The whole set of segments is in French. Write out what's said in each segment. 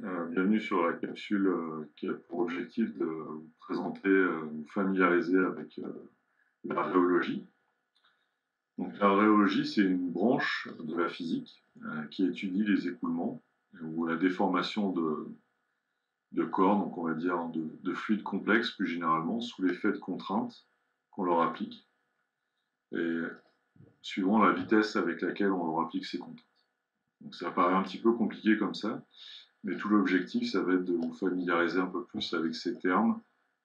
Bienvenue sur la capsule qui a pour objectif de vous présenter, vous familiariser avec la rhéologie. Donc, la rhéologie, c'est une branche de la physique qui étudie les écoulements ou la déformation de corps, donc on va dire de fluides complexes plus généralement, sous l'effet de contraintes qu'on leur applique, et suivant la vitesse avec laquelle on leur applique ces contraintes. Donc ça paraît un petit peu compliqué comme ça, mais tout l'objectif, ça va être de vous familiariser un peu plus avec ces termes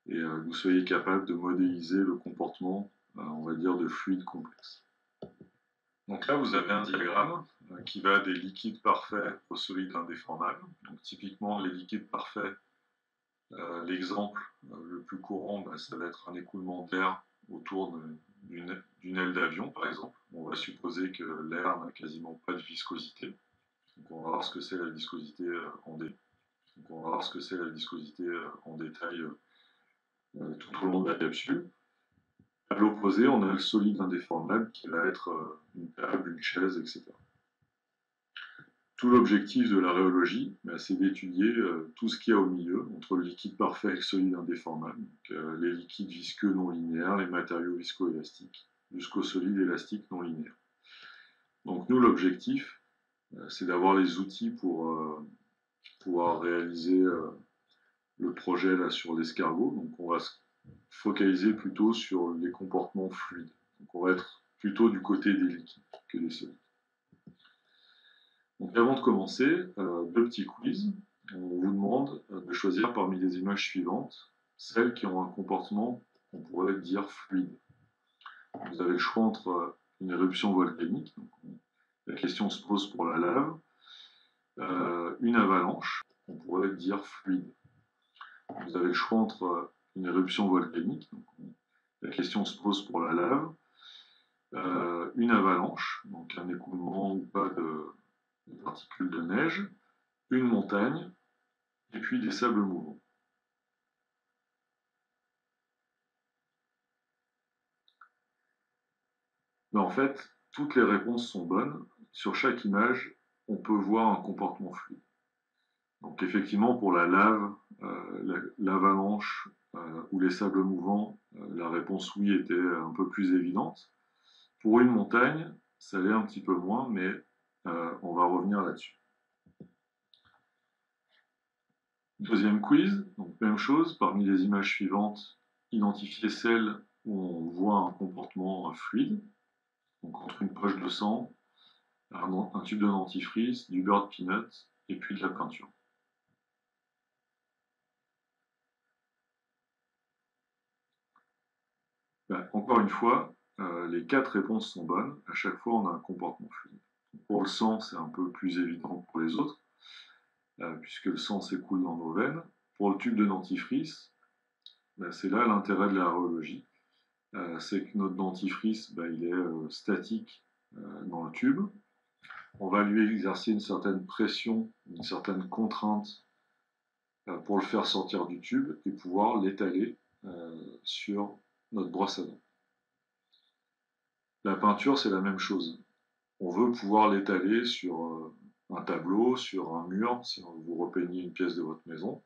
et que vous soyez capable de modéliser le comportement, on va dire, de fluides complexes. Donc là, vous avez un diagramme qui va des liquides parfaits aux solides indéformables. Donc typiquement, les liquides parfaits, l'exemple le plus courant, ça va être un écoulement d'air autour d'une aile d'avion, par exemple. On va supposer que l'air n'a quasiment pas de viscosité. Donc on va voir ce que c'est la viscosité en D. Donc on va voir ce que c'est la viscosité en détail tout au long de la capsule. À l'opposé, on a le solide indéformable qui va être une table, une chaise, etc. Tout l'objectif de la rhéologie, c'est d'étudier tout ce qu'il y a au milieu, entre le liquide parfait et le solide indéformable, donc, les liquides visqueux non linéaires, les matériaux viscoélastiques, jusqu'aux solides élastiques non linéaires. Donc nous, l'objectif, c'est d'avoir les outils pour pouvoir réaliser le projet là sur l'escargot. Donc on va se focaliser plutôt sur les comportements fluides. Donc on va être plutôt du côté des liquides que des solides. Donc avant de commencer, deux petits quiz. On vous demande de choisir parmi les images suivantes celles qui ont un comportement qu'on pourrait dire fluide. Vous avez le choix entre une éruption volcanique, donc la question se pose pour la lave, une avalanche, on pourrait dire fluide. Vous avez le choix entre une éruption volcanique, donc la question se pose pour la lave, une avalanche, donc un écoulement ou pas de particules de neige, une montagne, et puis des sables mouvants. Mais en fait, toutes les réponses sont bonnes. Sur chaque image, on peut voir un comportement fluide. Donc effectivement, pour la lave, l'avalanche ou les sables mouvants, la réponse oui était un peu plus évidente. Pour une montagne, ça l'est un petit peu moins, mais on va revenir là-dessus. Deuxième quiz, donc même chose, parmi les images suivantes, identifiez celles où on voit un comportement fluide, donc entre une poche de sang, un tube de dentifrice, du beurre de peanut et puis de la peinture. Encore une fois, les quatre réponses sont bonnes. À chaque fois, on a un comportement fluide. Pour le sang, c'est un peu plus évident que pour les autres, puisque le sang s'écoule dans nos veines. Pour le tube de dentifrice, c'est là l'intérêt de la rhéologie. C'est que notre dentifrice, il est statique dans le tube. On va lui exercer une certaine pression, une certaine contrainte pour le faire sortir du tube et pouvoir l'étaler sur notre brosse à dents. La peinture, c'est la même chose. On veut pouvoir l'étaler sur un tableau, sur un mur, si vous repeignez une pièce de votre maison,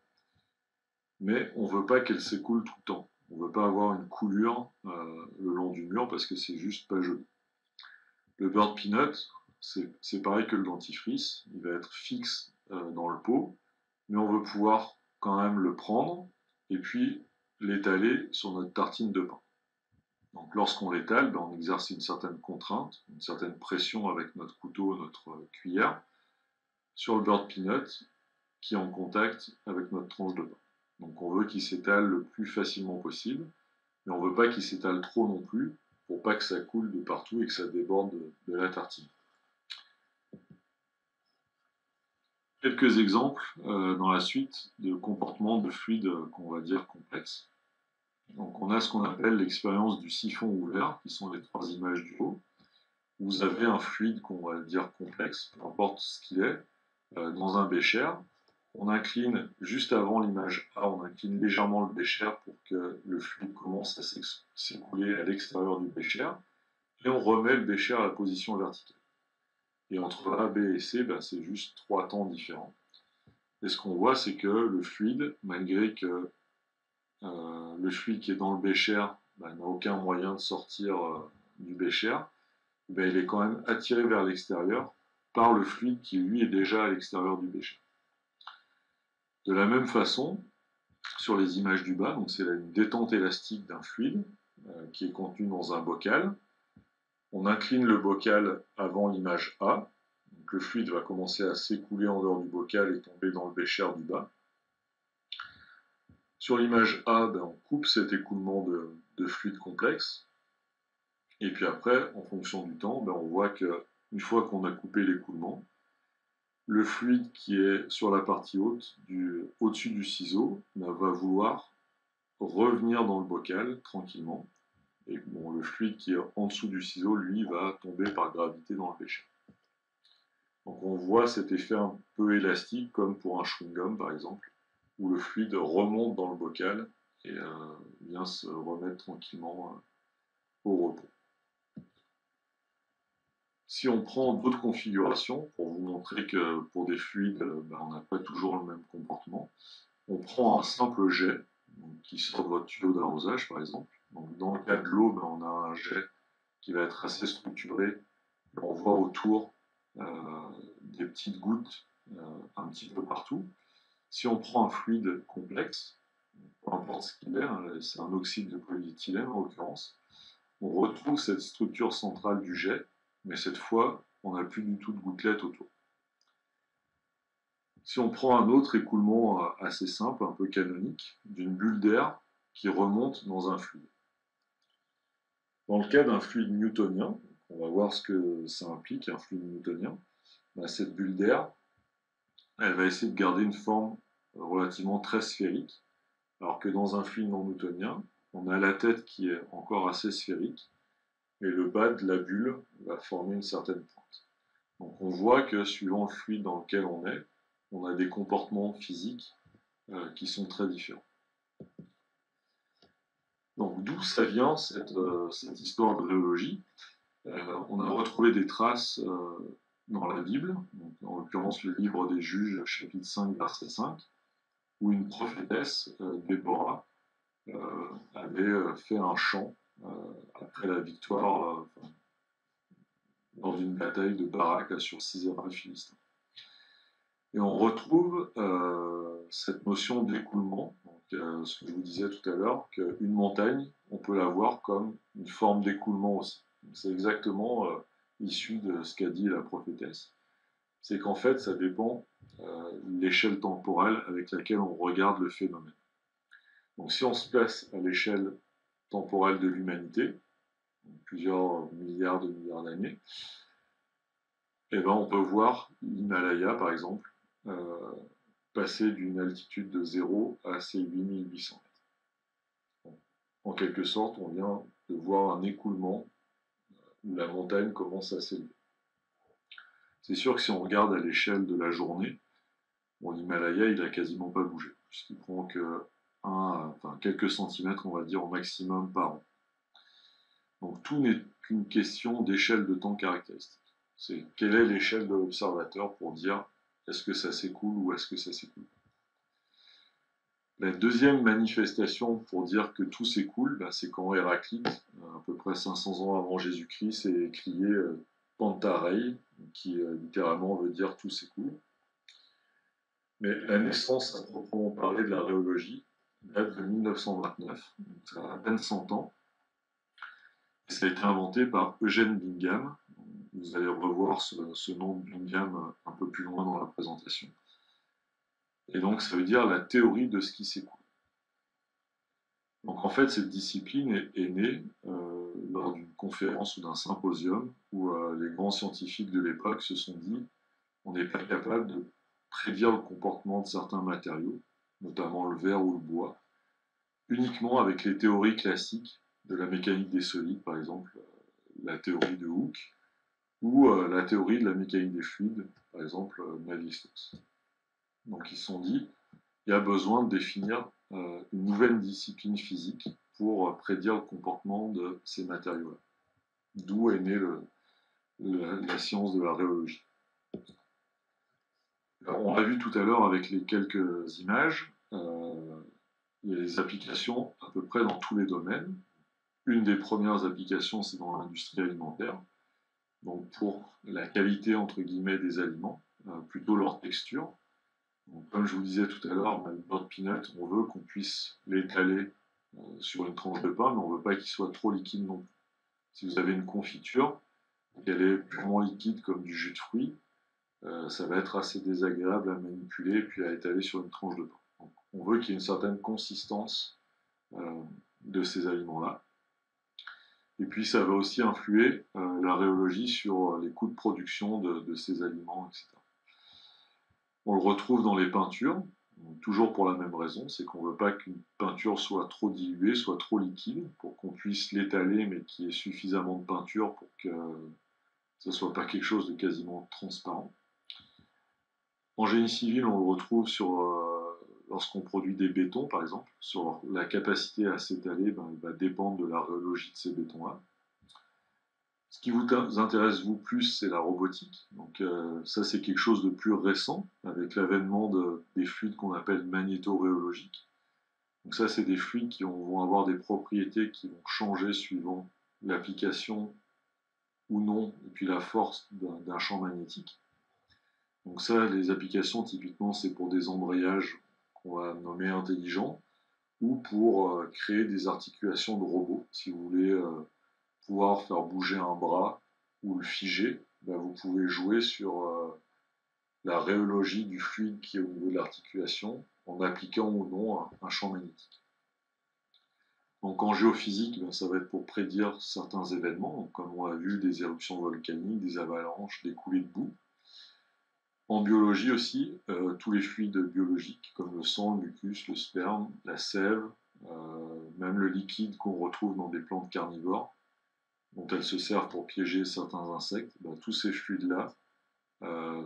mais on ne veut pas qu'elle s'écoule tout le temps. On ne veut pas avoir une coulure le long du mur parce que c'est juste pas joli. Le beurre de peanut, c'est pareil que le dentifrice, il va être fixe dans le pot, mais on veut pouvoir quand même le prendre et puis l'étaler sur notre tartine de pain. Donc lorsqu'on l'étale, on exerce une certaine contrainte, une certaine pression avec notre couteau, notre cuillère, sur le beurre de peanut qui est en contact avec notre tranche de pain. Donc on veut qu'il s'étale le plus facilement possible, mais on ne veut pas qu'il s'étale trop non plus, pour pas que ça coule de partout et que ça déborde de la tartine. Quelques exemples dans la suite de comportements de fluides qu'on va dire complexes. Donc on a ce qu'on appelle l'expérience du siphon ouvert, qui sont les trois images du haut. Vous avez un fluide qu'on va dire complexe, peu importe ce qu'il est, dans un bécher. On incline, juste avant l'image A, on incline légèrement le bécher pour que le fluide commence à s'écouler à l'extérieur du bécher, et on remet le bécher à la position verticale. Et entre A, B et C, c'est juste trois temps différents. Et ce qu'on voit, c'est que le fluide, malgré que le fluide qui est dans le bécher n'a aucun moyen de sortir du bécher, il est quand même attiré vers l'extérieur par le fluide qui, lui, est déjà à l'extérieur du bécher. De la même façon, sur les images du bas, donc c'est une détente élastique d'un fluide qui est contenu dans un bocal. On incline le bocal avant l'image A. Donc le fluide va commencer à s'écouler en dehors du bocal et tomber dans le bécher du bas. Sur l'image A, on coupe cet écoulement de fluide complexe. Et puis après, en fonction du temps, on voit qu'une fois qu'on a coupé l'écoulement, le fluide qui est sur la partie haute, au-dessus du ciseau, va vouloir revenir dans le bocal tranquillement. Et le fluide qui est en dessous du ciseau, lui, va tomber par gravité dans le bécher. Donc on voit cet effet un peu élastique, comme pour un chewing-gum par exemple, où le fluide remonte dans le bocal et vient se remettre tranquillement au repos. Si on prend d'autres configurations, pour vous montrer que pour des fluides, on n'a pas toujours le même comportement, on prend un simple jet, qui sort de votre tuyau d'arrosage par exemple. Donc, dans le cas de l'eau, on a un jet qui va être assez structuré. On voit autour des petites gouttes un petit peu partout. Si on prend un fluide complexe, peu importe ce qu'il est, c'est un oxyde de polyéthylène en l'occurrence, on retrouve cette structure centrale du jet, mais cette fois, on n'a plus du tout de gouttelettes autour. Si on prend un autre écoulement assez simple, un peu canonique, d'une bulle d'air qui remonte dans un fluide. Dans le cas d'un fluide newtonien, on va voir ce que ça implique, un fluide newtonien, cette bulle d'air, elle va essayer de garder une forme relativement très sphérique, alors que dans un fluide non newtonien, on a la tête qui est encore assez sphérique, et le bas de la bulle va former une certaine pointe. Donc on voit que suivant le fluide dans lequel on est, on a des comportements physiques qui sont très différents. Donc d'où ça vient cette histoire de rhéologie? On a retrouvé des traces dans la Bible, donc, en l'occurrence le livre des Juges, chapitre 5, verset 5, où une prophétesse, Déborah, avait fait un chant après la victoire dans une bataille de Barak sur Sisera le Philistin. Et on retrouve cette notion d'écoulement, ce que je vous disais tout à l'heure, qu'une montagne, on peut la voir comme une forme d'écoulement aussi. C'est exactement issu de ce qu'a dit la prophétesse. C'est qu'en fait, ça dépend de l'échelle temporelle avec laquelle on regarde le phénomène. Donc si on se place à l'échelle temporelle de l'humanité, plusieurs milliards d'années, on peut voir l'Himalaya, par exemple, passer d'une altitude de 0 à ses 8800 mètres. En quelque sorte, on vient de voir un écoulement où la montagne commence à s'élever. C'est sûr que si on regarde à l'échelle de la journée, l'Himalaya, il n'a quasiment pas bougé, puisqu'il prend que quelques centimètres, on va dire, au maximum par an. Donc tout n'est qu'une question d'échelle de temps caractéristique. C'est quelle est l'échelle de l'observateur pour dire est-ce que ça s'écoule ou est-ce que ça s'écoule. La deuxième manifestation pour dire que tout s'écoule, c'est quand Héraclite, à peu près 500 ans avant Jésus-Christ, s'est crié Pantarei, qui littéralement veut dire tout s'écoule. Mais la naissance, à proprement parler, de la rhéologie date de 1929, donc ça a à peine 100 ans. Et ça a été inventé par Eugène Bingham. Vous allez revoir ce nom de Bingham un peu plus loin dans la présentation. Et donc ça veut dire la théorie de ce qui s'écoule. Donc en fait, cette discipline est née lors d'une conférence ou d'un symposium où les grands scientifiques de l'époque se sont dit on n'est pas capable de prédire le comportement de certains matériaux, notamment le verre ou le bois, uniquement avec les théories classiques de la mécanique des solides, par exemple la théorie de Hooke, ou la théorie de la mécanique des fluides, par exemple Navier-Stokes. Donc ils se sont dit il y a besoin de définir une nouvelle discipline physique pour prédire le comportement de ces matériaux-là. D'où est née la science de la rhéologie. Alors, on l'a vu tout à l'heure avec les quelques images, il y a des applications à peu près dans tous les domaines. Une des premières applications, c'est dans l'industrie alimentaire, donc pour la qualité, entre guillemets, des aliments, plutôt leur texture. Donc, comme je vous disais tout à l'heure, le beurre de peanut, on veut qu'on puisse l'étaler sur une tranche de pain, mais on ne veut pas qu'il soit trop liquide non plus. Si vous avez une confiture, qu'elle est purement liquide comme du jus de fruits, ça va être assez désagréable à manipuler et puis à étaler sur une tranche de pain. Donc, on veut qu'il y ait une certaine consistance de ces aliments-là. Et puis ça va aussi influer la rhéologie sur les coûts de production de ces aliments, etc. On le retrouve dans les peintures, toujours pour la même raison, c'est qu'on ne veut pas qu'une peinture soit trop diluée, soit trop liquide, pour qu'on puisse l'étaler, mais qu'il y ait suffisamment de peinture pour que ce ne soit pas quelque chose de quasiment transparent. En génie civil, on le retrouve lorsqu'on produit des bétons, par exemple, sur la capacité à s'étaler, il va dépendre de la rhéologie de ces bétons-là. Ce qui vous intéresse, vous, plus, c'est la robotique. Donc ça, c'est quelque chose de plus récent, avec l'avènement des fluides qu'on appelle magnétorhéologiques. Donc ça, c'est des fluides qui vont avoir des propriétés qui vont changer suivant l'application ou non, et puis la force d'un champ magnétique. Donc ça, les applications, typiquement, c'est pour des embrayages qu'on va nommer intelligents, ou pour créer des articulations de robots. Si vous voulez pouvoir faire bouger un bras ou le figer, vous pouvez jouer sur la rhéologie du fluide qui est au niveau de l'articulation en appliquant ou non un champ magnétique. Donc en géophysique, ça va être pour prédire certains événements, donc comme on l'a vu, des éruptions volcaniques, des avalanches, des coulées de boue. En biologie aussi, tous les fluides biologiques, comme le sang, le mucus, le sperme, la sève, même le liquide qu'on retrouve dans des plantes carnivores, dont elles se servent pour piéger certains insectes, tous ces fluides-là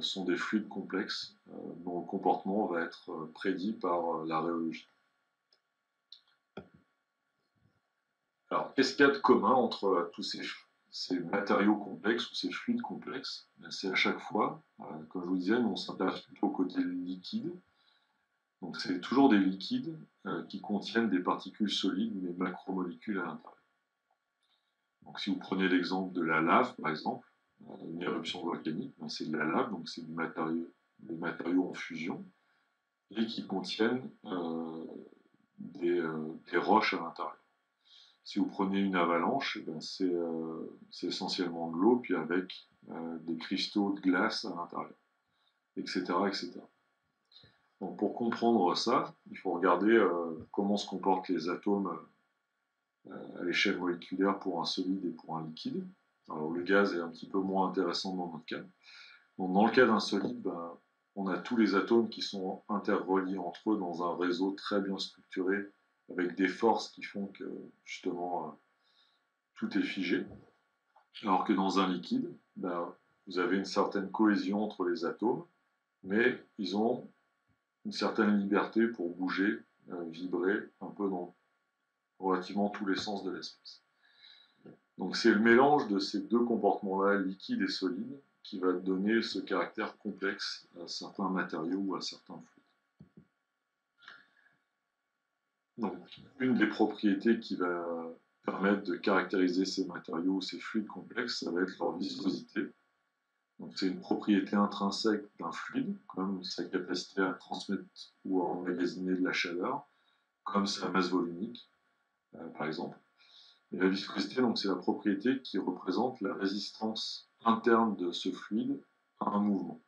sont des fluides complexes dont le comportement va être prédit par la rhéologie. Alors, qu'est-ce qu'il y a de commun entre tous ces matériaux complexes ou ces fluides complexes? C'est à chaque fois, comme je vous disais, on s'intéresse plutôt au côté liquide. Donc c'est toujours des liquides qui contiennent des particules solides, mais macromolécules à l'intérieur. Donc si vous prenez l'exemple de la lave, par exemple, une éruption volcanique, c'est de la lave, donc c'est des matériaux en fusion, et qui contiennent des roches à l'intérieur. Si vous prenez une avalanche, c'est essentiellement de l'eau, puis avec des cristaux de glace à l'intérieur, etc., etc. Donc pour comprendre ça, il faut regarder comment se comportent les atomes à l'échelle moléculaire pour un solide et pour un liquide. Alors le gaz est un petit peu moins intéressant dans notre cas. Donc dans le cas d'un solide, on a tous les atomes qui sont interreliés entre eux dans un réseau très bien structuré, avec des forces qui font que justement tout est figé. Alors que dans un liquide, vous avez une certaine cohésion entre les atomes, mais ils ont une certaine liberté pour bouger, vibrer un peu dans relativement tous les sens de l'espace. Donc c'est le mélange de ces deux comportements-là, liquide et solide, qui va donner ce caractère complexe à certains matériaux ou à certains fluides. Donc une des propriétés qui va permettre de caractériser ces matériaux ou ces fluides complexes, ça va être leur viscosité. Donc c'est une propriété intrinsèque d'un fluide, comme sa capacité à transmettre ou à emmagasiner de la chaleur, comme sa masse volumique, par exemple. Et la viscosité, c'est la propriété qui représente la résistance interne de ce fluide à un mouvement.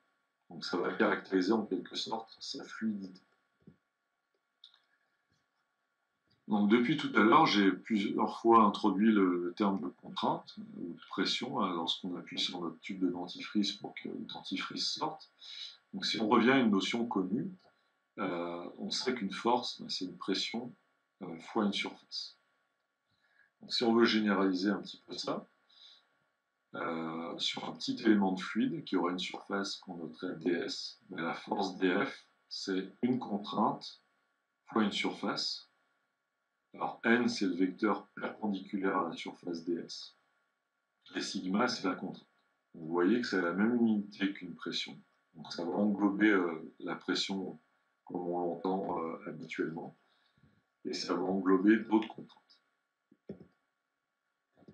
Donc ça va caractériser en quelque sorte sa fluidité. Donc depuis tout à l'heure, j'ai plusieurs fois introduit le terme de contrainte ou de pression lorsqu'on appuie sur notre tube de dentifrice pour que le dentifrice sorte. Donc si on revient à une notion connue, on sait qu'une force, c'est une pression fois une surface. Donc, si on veut généraliser un petit peu ça, sur un petit élément de fluide qui aura une surface qu'on noterait ds, la force dF, c'est une contrainte fois une surface. Alors n, c'est le vecteur perpendiculaire à la surface ds, et sigma, c'est la contrainte. Vous voyez que c'est la même unité qu'une pression, Donc ça va englober la pression comme on l'entend habituellement, et ça va englober d'autres contraintes.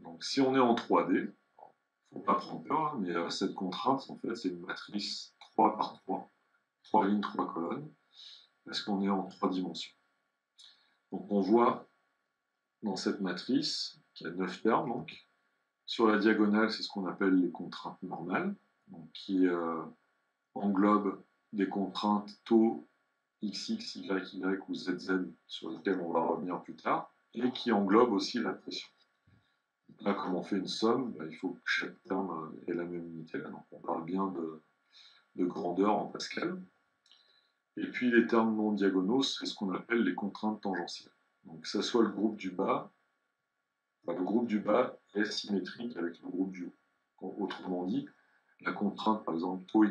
Donc si on est en 3D, il ne faut pas prendre peur, hein, mais cette contrainte, en fait, c'est une matrice 3 par 3, 3 lignes, 3 colonnes, parce qu'on est en 3 dimensions. Donc on voit dans cette matrice qu'il y a 9 termes, donc. Sur la diagonale, c'est ce qu'on appelle les contraintes normales, donc qui englobent des contraintes taux XX, YY ou ZZ sur lesquelles on va revenir plus tard, et qui englobent aussi la pression. Là, comme on fait une somme, il faut que chaque terme ait la même unité. Donc on parle bien de grandeur en Pascal. Et puis les termes non diagonaux, c'est ce qu'on appelle les contraintes tangentielles. Donc que ce soit le groupe du bas, le groupe du bas est symétrique avec le groupe du haut. Autrement dit, la contrainte, par exemple, taux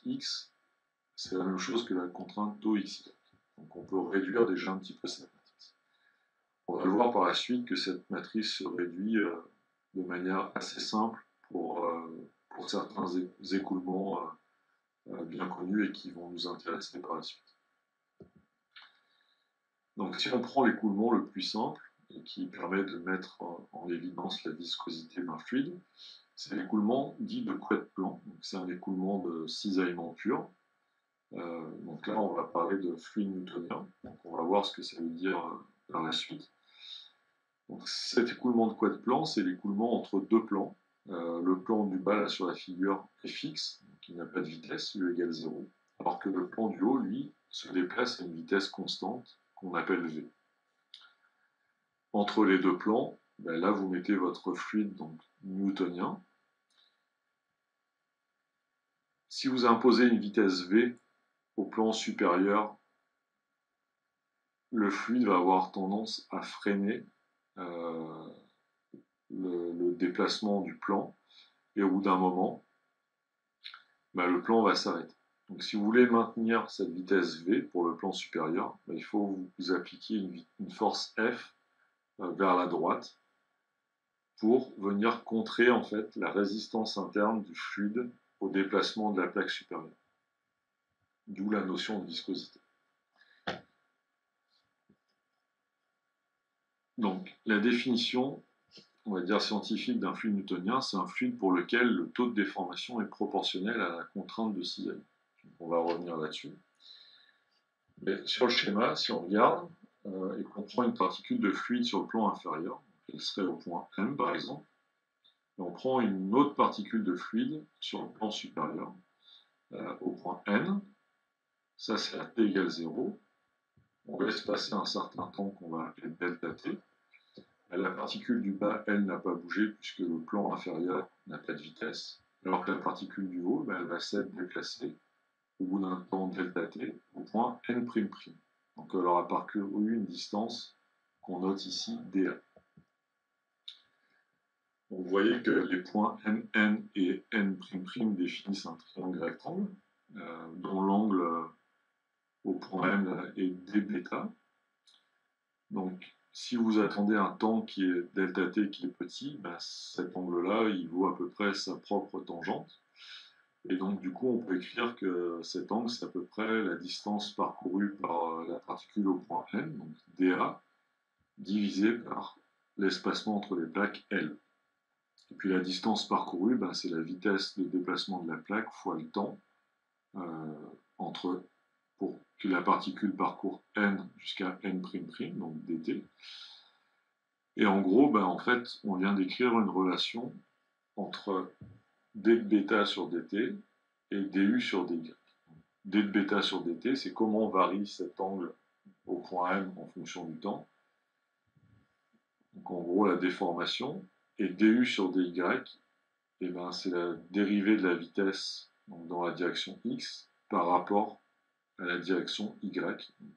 x, c'est la même chose que la contrainte taux xy. Donc on peut réduire déjà un petit peu cette matrice. On va le voir par la suite que cette matrice se réduit de manière assez simple pour certains écoulements bien connus et qui vont nous intéresser par la suite. Donc si on prend l'écoulement le plus simple, et qui permet de mettre en évidence la viscosité d'un fluide, c'est l'écoulement dit de Couette-Planck. C'est un écoulement de cisaillement pur. Donc là, on va parler de fluide newtonien. Donc on va voir ce que ça veut dire par la suite. Donc cet écoulement de Couette-Planck, c'est l'écoulement entre deux plans. Le plan du bas, là, sur la figure, est fixe, donc il n'y a pas de vitesse, U égale 0. Alors que le plan du haut, lui, se déplace à une vitesse constante qu'on appelle V. Entre les deux plans, là, vous mettez votre fluide donc, newtonien. Si vous imposez une vitesse V au plan supérieur, le fluide va avoir tendance à freiner le déplacement du plan, et au bout d'un moment, le plan va s'arrêter. Donc si vous voulez maintenir cette vitesse V pour le plan supérieur, il faut vous appliquer une force F vers la droite pour venir contrer en fait la résistance interne du fluide au déplacement de la plaque supérieure. D'où la notion de viscosité. Donc la définition, on va dire scientifique, d'un fluide newtonien, c'est un fluide pour lequel le taux de déformation est proportionnel à la contrainte de cisaillement. On va revenir là-dessus. Mais sur le schéma, si on regarde et qu'on prend une particule de fluide sur le plan inférieur, elle serait au point M par exemple, et on prend une autre particule de fluide sur le plan supérieur, au point N, ça c'est à t égale 0, on laisse passer un certain temps qu'on va appeler delta t. La particule du bas, elle, n'a pas bougé puisque le plan inférieur n'a pas de vitesse, alors que la particule du haut, elle va s'être déplacée au bout d'un temps delta t au point n''. Donc elle aura parcouru une distance qu'on note ici dA. Donc, vous voyez que les points N et N'' définissent un triangle rectangle dont l'angle au point M est dβ. Donc si vous attendez un temps qui est delta t qui est petit, cet angle-là, il vaut à peu près sa propre tangente. Et donc, du coup, on peut écrire que cet angle, c'est à peu près la distance parcourue par la particule au point N, donc dA, divisé par l'espacement entre les plaques L. Et puis la distance parcourue, c'est la vitesse de déplacement de la plaque fois le temps pour que la particule parcourt N jusqu'à N'', donc dt. Et en gros, en fait, on vient d'écrire une relation entre d de bêta sur dt et du sur dy. d de bêta sur dt, c'est comment varie cet angle au point M en fonction du temps. Donc en gros, la déformation. Et du sur dy, c'est la dérivée de la vitesse donc dans la direction x par rapport à la direction y,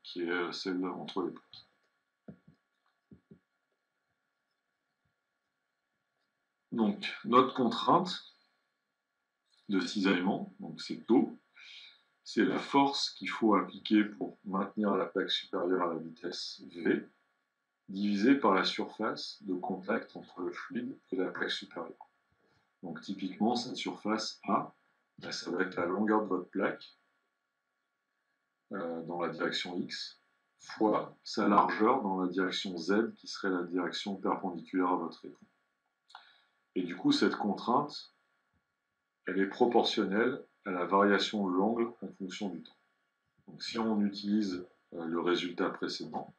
qui est celle entre les plaques. Donc, notre contrainte de cisaillement, donc c'est taux, c'est la force qu'il faut appliquer pour maintenir la plaque supérieure à la vitesse V, divisée par la surface de contact entre le fluide et la plaque supérieure. Donc typiquement, cette surface A, ben, ça va être la longueur de votre plaque dans la direction X, fois sa largeur dans la direction Z, qui serait la direction perpendiculaire à votre écran. Et du coup, cette contrainte, elle est proportionnelle à la variation de l'angle en fonction du temps. Donc si on utilise le résultat précédent,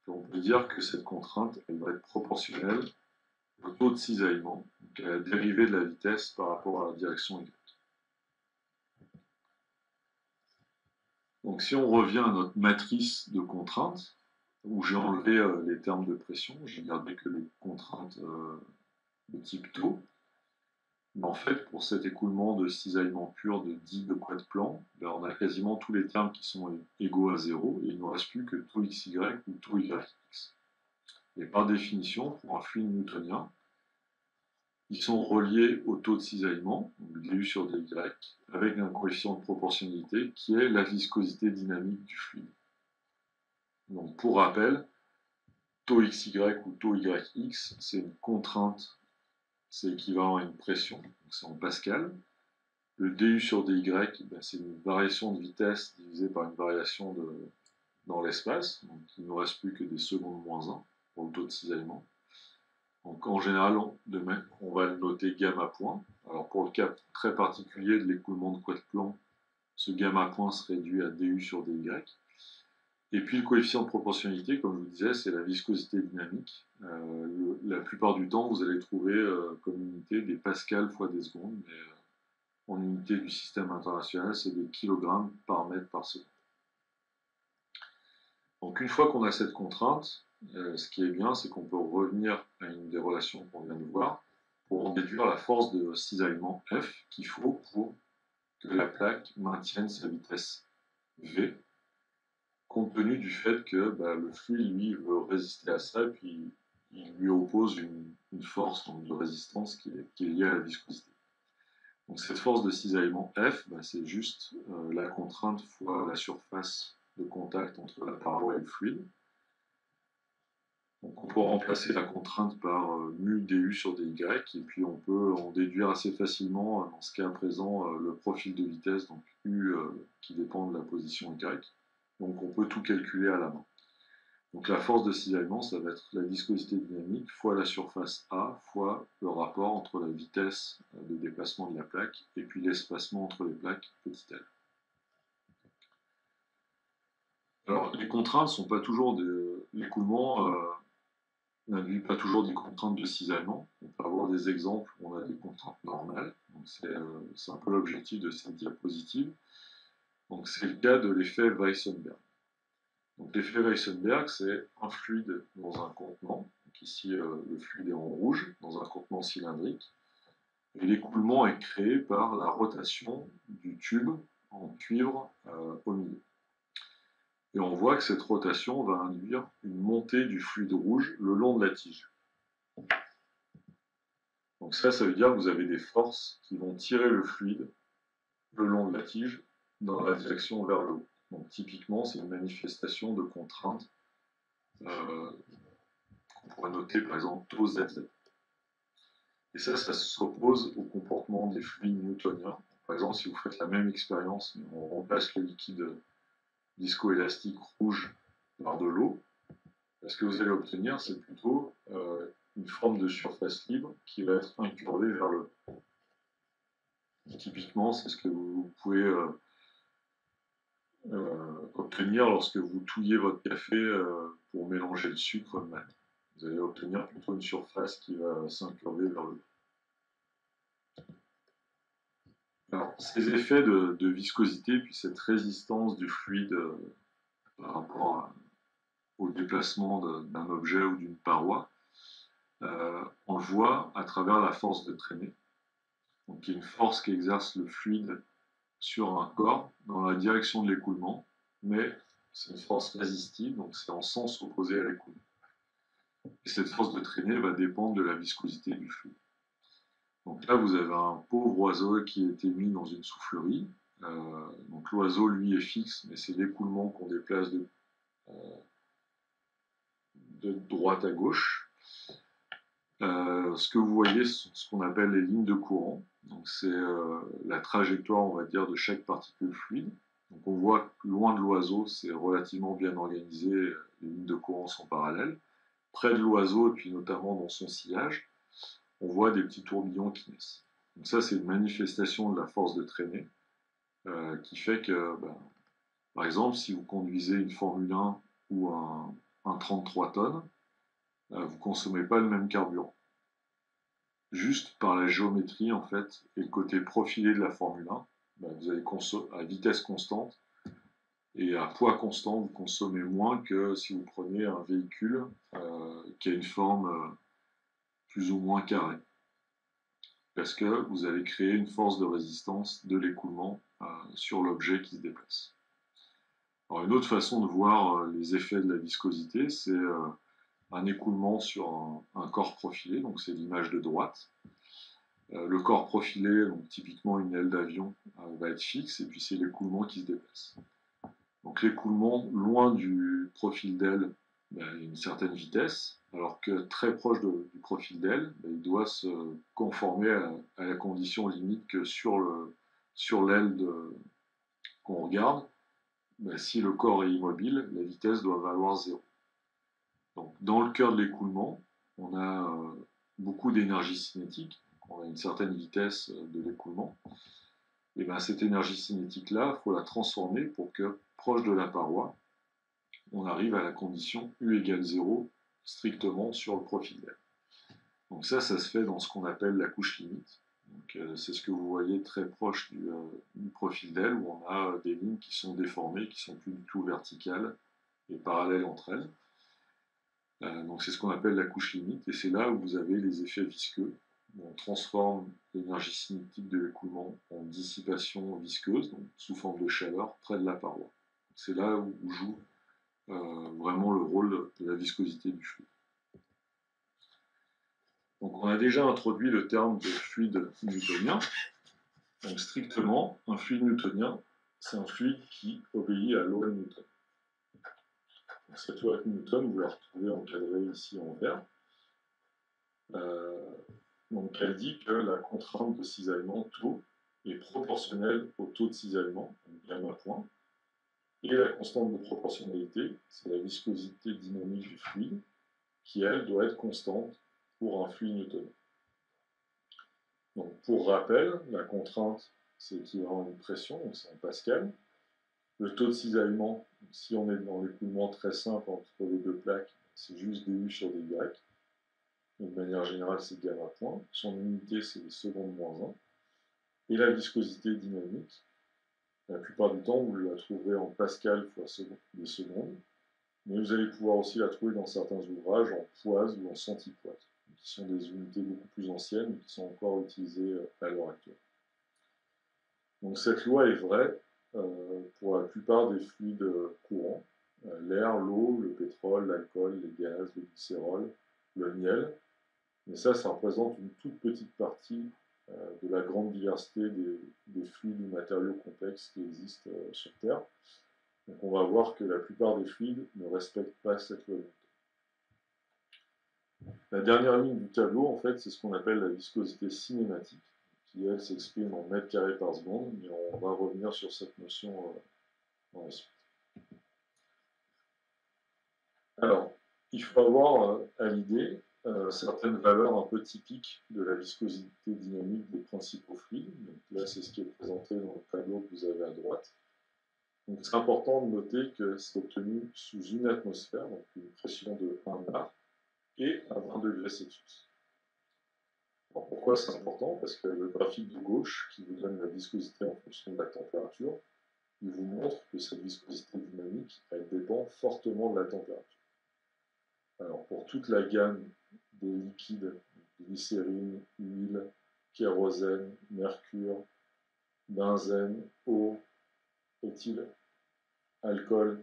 on peut dire que cette contrainte, elle va être proportionnelle au taux de cisaillement, donc à la dérivée de la vitesse par rapport à la direction Y. Donc si on revient à notre matrice de contraintes, où j'ai enlevé les termes de pression, j'ai gardé que les contraintes de type taux, mais en fait, pour cet écoulement de cisaillement pur de 10 de quad plan, ben on a quasiment tous les termes qui sont égaux à 0, et il ne nous reste plus que taux XY ou taux YX. Et par définition, pour un fluide newtonien, ils sont reliés au taux de cisaillement, donc du sur dy, avec un coefficient de proportionnalité qui est la viscosité dynamique du fluide. Donc pour rappel, taux xy ou taux yx, c'est une contrainte, c'est équivalent à une pression, donc c'est en pascal. Le du sur dy, ben c'est une variation de vitesse divisée par une variation dans l'espace, donc il ne nous reste plus que des secondes moins 1 pour le taux de cisaillement. Donc en général, on va le noter gamma point. Alors pour le cas très particulier de l'écoulement de quad plan, ce gamma point se réduit à du sur dy. Et puis le coefficient de proportionnalité, comme je vous disais, c'est la viscosité dynamique. La plupart du temps, vous allez trouver comme unité des pascals fois des secondes, mais en unité du système international, c'est des kilogrammes par mètre par seconde. Donc une fois qu'on a cette contrainte, ce qui est bien, c'est qu'on peut revenir à une des relations qu'on vient de voir pour en déduire la force de cisaillement F qu'il faut pour que la plaque maintienne sa vitesse V, compte tenu du fait que le fluide, lui, veut résister à ça, et puis il lui oppose une force de résistance qui est liée à la viscosité. Donc cette force de cisaillement F, c'est juste la contrainte fois la surface de contact entre la paroi et le fluide. Donc on peut remplacer la contrainte par mu du sur dy, et puis on peut en déduire assez facilement, dans ce cas présent, le profil de vitesse, donc U qui dépend de la position y. Donc on peut tout calculer à la main. Donc la force de cisaillement, ça va être la viscosité dynamique fois la surface A fois le rapport entre la vitesse de déplacement de la plaque et puis l'espacement entre les plaques petit l. Alors les contraintes ne sont pas toujours l'écoulement n'induit pas toujours des contraintes de cisaillement. On peut avoir des exemples où on a des contraintes normales. C'est un peu l'objectif de cette diapositive. Donc c'est le cas de l'effet Weissenberg. Donc l'effet Weissenberg, c'est un fluide dans un contenant. Donc ici, le fluide est en rouge, dans un contenant cylindrique. Et l'écoulement est créé par la rotation du tube en cuivre au milieu. Et on voit que cette rotation va induire une montée du fluide rouge le long de la tige. Donc ça veut dire que vous avez des forces qui vont tirer le fluide le long de la tige dans la direction vers le haut. Donc typiquement, c'est une manifestation de contrainte qu'on pourrait noter par exemple taux ZZ. Et ça s'oppose au comportement des fluides newtoniens. Par exemple, si vous faites la même expérience, mais on remplace le liquide viscoélastique rouge par de l'eau, ce que vous allez obtenir, c'est plutôt une forme de surface libre qui va être incurvée vers le haut. Typiquement, c'est ce que vous pouvez obtenir lorsque vous touillez votre café pour mélanger le sucre le matin. Vous allez obtenir plutôt une surface qui va s'incurver vers le haut. Alors, ces effets de viscosité, puis cette résistance du fluide par rapport au déplacement d'un objet ou d'une paroi, on le voit à travers la force de traînée. Donc, il y a une force qui exerce le fluide sur un corps dans la direction de l'écoulement, mais c'est une force résistive, donc c'est en sens opposé à l'écoulement. Et cette force de traînée va dépendre de la viscosité du fluide. Donc là, vous avez un pauvre oiseau qui a été mis dans une soufflerie. Donc l'oiseau, lui, est fixe, mais c'est l'écoulement qu'on déplace de droite à gauche. Ce que vous voyez, ce sont ce qu'on appelle les lignes de courant. Donc c'est la trajectoire, on va dire, de chaque particule fluide. Donc on voit que loin de l'oiseau, c'est relativement bien organisé, les lignes de courant sont parallèles. Près de l'oiseau, et puis notamment dans son sillage, on voit des petits tourbillons qui naissent. Donc ça, c'est une manifestation de la force de traînée, qui fait que, ben, par exemple, si vous conduisez une Formule 1 ou un 33 tonnes, vous ne consommez pas le même carburant. Juste par la géométrie, en fait, et le côté profilé de la Formule 1, ben, vous allez à vitesse constante et à poids constant, vous consommez moins que si vous prenez un véhicule qui a une forme plus ou moins carrée. Parce que vous allez créer une force de résistance de l'écoulement sur l'objet qui se déplace. Alors, une autre façon de voir les effets de la viscosité, c'est un écoulement sur un corps profilé, donc c'est l'image de droite. Le corps profilé, donc typiquement une aile d'avion, va être fixe, et puis c'est l'écoulement qui se déplace. Donc l'écoulement, loin du profil d'aile, ben, il y a une certaine vitesse, alors que très proche du profil d'aile, ben, il doit se conformer à la condition limite que sur l'aile qu'on regarde, ben, si le corps est immobile, la vitesse doit valoir 0. Donc dans le cœur de l'écoulement, on a beaucoup d'énergie cinétique, on a une certaine vitesse de l'écoulement, et bien cette énergie cinétique-là, il faut la transformer pour que, proche de la paroi, on arrive à la condition U égale 0 strictement sur le profil d'aile. Donc ça se fait dans ce qu'on appelle la couche limite. C'est ce que vous voyez très proche du profil d'aile, où on a des lignes qui sont déformées, qui sont plus du tout verticales et parallèles entre elles. Donc c'est ce qu'on appelle la couche limite, et c'est là où vous avez les effets visqueux. On transforme l'énergie cinétique de l'écoulement en dissipation visqueuse, donc sous forme de chaleur, près de la paroi. C'est là où joue vraiment le rôle de la viscosité du fluide. Donc on a déjà introduit le terme de fluide newtonien. Donc strictement, un fluide newtonien, c'est un fluide qui obéit à loi de Newton. Donc, cette loi de Newton, vous la retrouvez encadrée ici en vert. Donc elle dit que la contrainte de cisaillement taux est proportionnelle au taux de cisaillement, donc gamma point, et la constante de proportionnalité, c'est la viscosité dynamique du fluide, qui elle doit être constante pour un fluide newtonien. Donc pour rappel, la contrainte c'est équivalent à une pression, donc c'est en pascal. Le taux de cisaillement, si on est dans l'écoulement très simple entre les deux plaques, c'est juste du sur dy. De manière générale, c'est gamma point. Son unité, c'est les secondes moins 1. Et la viscosité dynamique, la plupart du temps, vous la trouverez en pascal fois des secondes. Mais vous allez pouvoir aussi la trouver dans certains ouvrages en poise ou en centipoise, qui sont des unités beaucoup plus anciennes et qui sont encore utilisées à l'heure actuelle. Donc cette loi est vraie pour la plupart des fluides courants, l'air, l'eau, le pétrole, l'alcool, les gaz, le glycérol, le miel. Mais ça représente une toute petite partie de la grande diversité des fluides ou matériaux complexes qui existent sur Terre. Donc on va voir que la plupart des fluides ne respectent pas cette loi. La dernière ligne du tableau, en fait, c'est ce qu'on appelle la viscosité cinématique, qui, elle, s'exprime en mètres carrés par seconde, mais on va revenir sur cette notion dans la suite. Alors, il faut avoir à l'idée certaines valeurs un peu typiques de la viscosité dynamique des principaux fluides. Donc là, c'est ce qui est présenté dans le tableau que vous avez à droite. Donc c'est important de noter que c'est obtenu sous une atmosphère, donc une pression de 1 bar, et à 20 degrés Celsius. Alors pourquoi c'est important? Parce que le graphique de gauche, qui vous donne la viscosité en fonction de la température, il vous montre que cette viscosité dynamique, elle dépend fortement de la température. Alors pour toute la gamme des liquides, glycérine, huile, kérosène, mercure, benzène, eau, éthyle, alcool,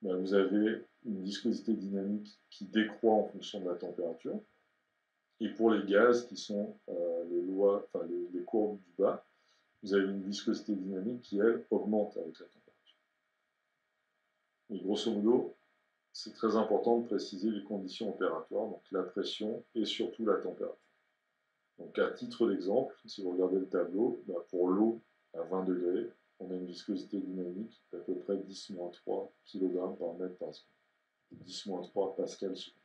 ben vous avez une viscosité dynamique qui décroît en fonction de la température. Et pour les gaz qui sont les courbes du bas, vous avez une viscosité dynamique qui, elle, augmente avec la température. Et grosso modo, c'est très important de préciser les conditions opératoires, donc la pression et surtout la température. Donc à titre d'exemple, si vous regardez le tableau, pour l'eau à 20 degrés, on a une viscosité dynamique d'à peu près 10-3 kg par mètre par seconde. 10-3 pascal seconde.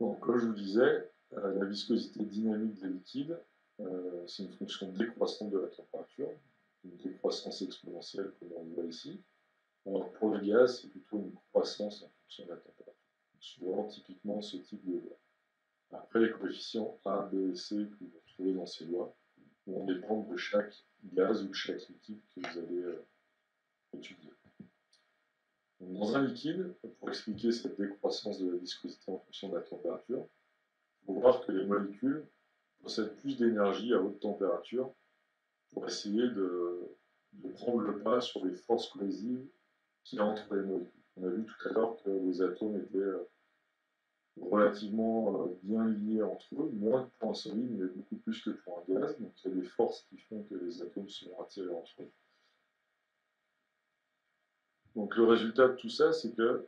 Donc comme je vous disais, la viscosité dynamique des liquides, c'est une fonction décroissante de la température, une décroissance exponentielle comme on le voit ici. Alors pour le gaz, c'est plutôt une croissance en fonction de la température. Souvent, typiquement, ce type de loi. Après, les coefficients A, B et C que vous trouvez dans ces lois vont dépendre de chaque gaz ou de chaque liquide que vous allez étudier. Donc, dans un liquide, pour expliquer cette décroissance de la viscosité en fonction de la température, il faut voir que les molécules possèdent plus d'énergie à haute température pour essayer de prendre le pas sur les forces cohésives qu'il y a entre les molécules. On a vu tout à l'heure que les atomes étaient relativement bien liés entre eux, moins que pour un solide, mais beaucoup plus que pour un gaz. Donc il y a des forces qui font que les atomes sont attirés entre eux. Donc le résultat de tout ça, c'est que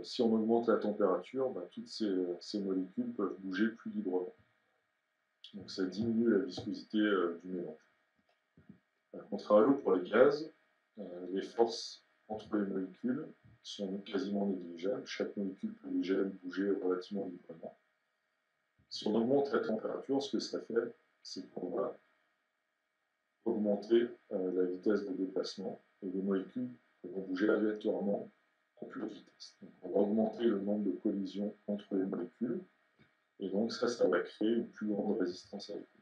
si on augmente la température, toutes ces molécules peuvent bouger plus librement. Donc ça diminue la viscosité du mélange. A contrario, pour les gaz, les forces entre les molécules sont quasiment négligeables. Chaque molécule peut déjà bouger relativement librement. Si on augmente la température, ce que ça fait, c'est qu'on va augmenter la vitesse de déplacement et les molécules vont bouger aléatoirement à plus haute vitesse. Donc on va augmenter le nombre de collisions entre les molécules et donc ça va créer une plus grande résistance à l'écoute.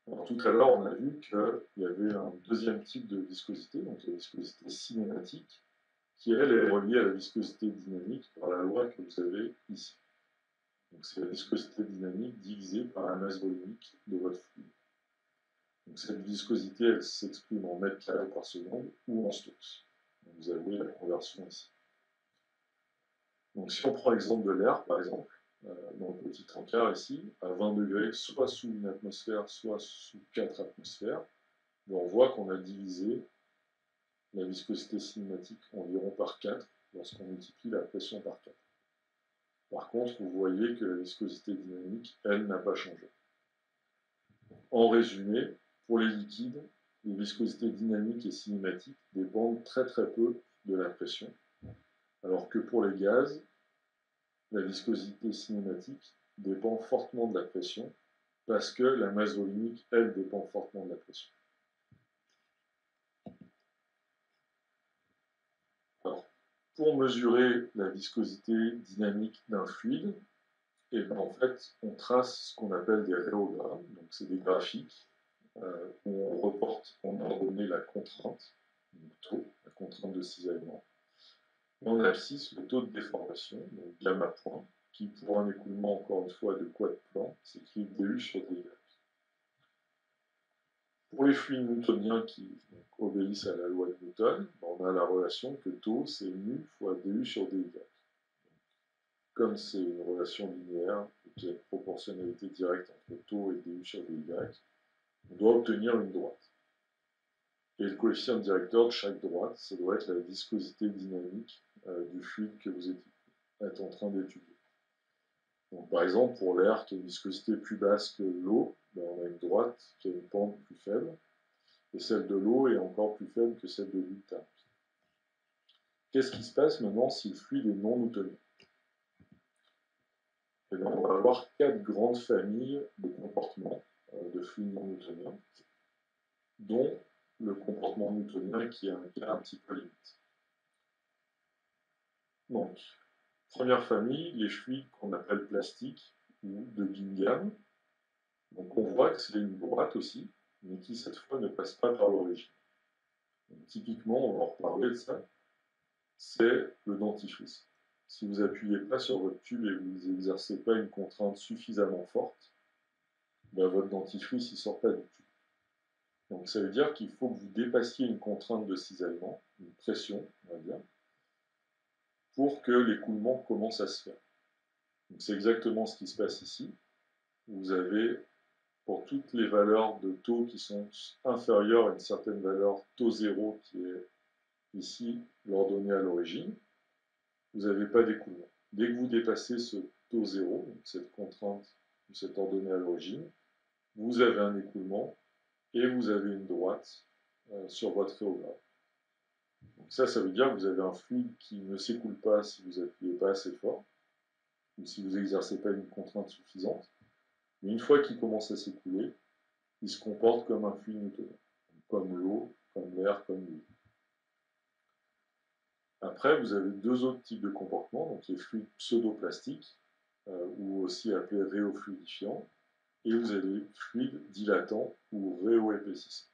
Alors, tout à l'heure, on a vu qu'il y avait un deuxième type de viscosité, donc la viscosité cinématique, qui elle est reliée à la viscosité dynamique par la loi que vous avez ici. Donc c'est la viscosité dynamique divisée par la masse volumique de votre fluide. Donc cette viscosité, elle s'exprime en mètres carrés par seconde ou en Stokes. Donc vous avez la conversion ici. Donc si on prend l'exemple de l'air, par exemple, dans le petit encart ici, à 20 degrés, soit sous une atmosphère, soit sous 4 atmosphères, on voit qu'on a divisé la viscosité cinématique environ par 4 lorsqu'on multiplie la pression par 4. Par contre, vous voyez que la viscosité dynamique, elle, n'a pas changé. En résumé, pour les liquides, les viscosités dynamiques et cinématiques dépendent très peu de la pression, alors que pour les gaz, la viscosité cinématique dépend fortement de la pression, parce que la masse volumique, elle, dépend fortement de la pression. Alors, pour mesurer la viscosité dynamique d'un fluide, et en fait, on trace ce qu'on appelle des rhéogrammes, donc c'est des graphiques où on reporte en ordre donné la contrainte, donc taux, la contrainte de cisaillement, et en abscisse le taux de déformation, donc gamma point, qui pour un écoulement encore une fois de quad plan s'écrit du sur dy. Pour les fluides newtoniens qui obéissent à la loi de Newton, on a la relation que taux c'est mu fois du sur dy. Comme c'est une relation linéaire et qu'il y a une proportionnalité directe entre taux et du sur dy, on doit obtenir une droite. Et le coefficient directeur de chaque droite, ça doit être la viscosité dynamique du fluide que vous êtes en train d'étudier. Donc, par exemple, pour l'air qui a une viscosité plus basse que l'eau, on a une droite qui a une pente plus faible, et celle de l'eau est encore plus faible que celle de l'huile thermique. Qu'est-ce qui se passe maintenant si le fluide est non newtonien? Et bien, on va avoir 4 grandes familles de comportements de fluides non newtoniens, dont le comportement newtonien qui est un cas un petit peu limite. Donc, première famille, les fluides qu'on appelle plastiques ou de Bingham. Donc on voit que c'est une droite aussi, mais qui cette fois ne passe pas par l'origine. Typiquement, on va en reparler de ça, c'est le dentifrice. Si vous n'appuyez pas sur votre tube et vous n'exercez pas une contrainte suffisamment forte, votre dentifrice ne sort pas du tube. Donc ça veut dire qu'il faut que vous dépassiez une contrainte de cisaillement, une pression, on va dire, pour que l'écoulement commence à se faire. C'est exactement ce qui se passe ici. Vous avez, pour toutes les valeurs de taux qui sont inférieures à une certaine valeur taux 0 qui est ici l'ordonnée à l'origine, vous n'avez pas d'écoulement. Dès que vous dépassez ce taux 0, donc cette contrainte ou cette ordonnée à l'origine, vous avez un écoulement et vous avez une droite sur votre rhéogramme. Donc ça veut dire que vous avez un fluide qui ne s'écoule pas si vous n'appuyez pas assez fort, ou si vous n'exercez pas une contrainte suffisante. Mais une fois qu'il commence à s'écouler, il se comporte comme un fluide newtonien, comme l'eau, comme l'air, comme l'huile. Après, vous avez deux autres types de comportements, donc les fluides pseudoplastiques, ou aussi appelés rhéofluidifiants, et vous avez les fluides dilatants ou rhéoépaississants.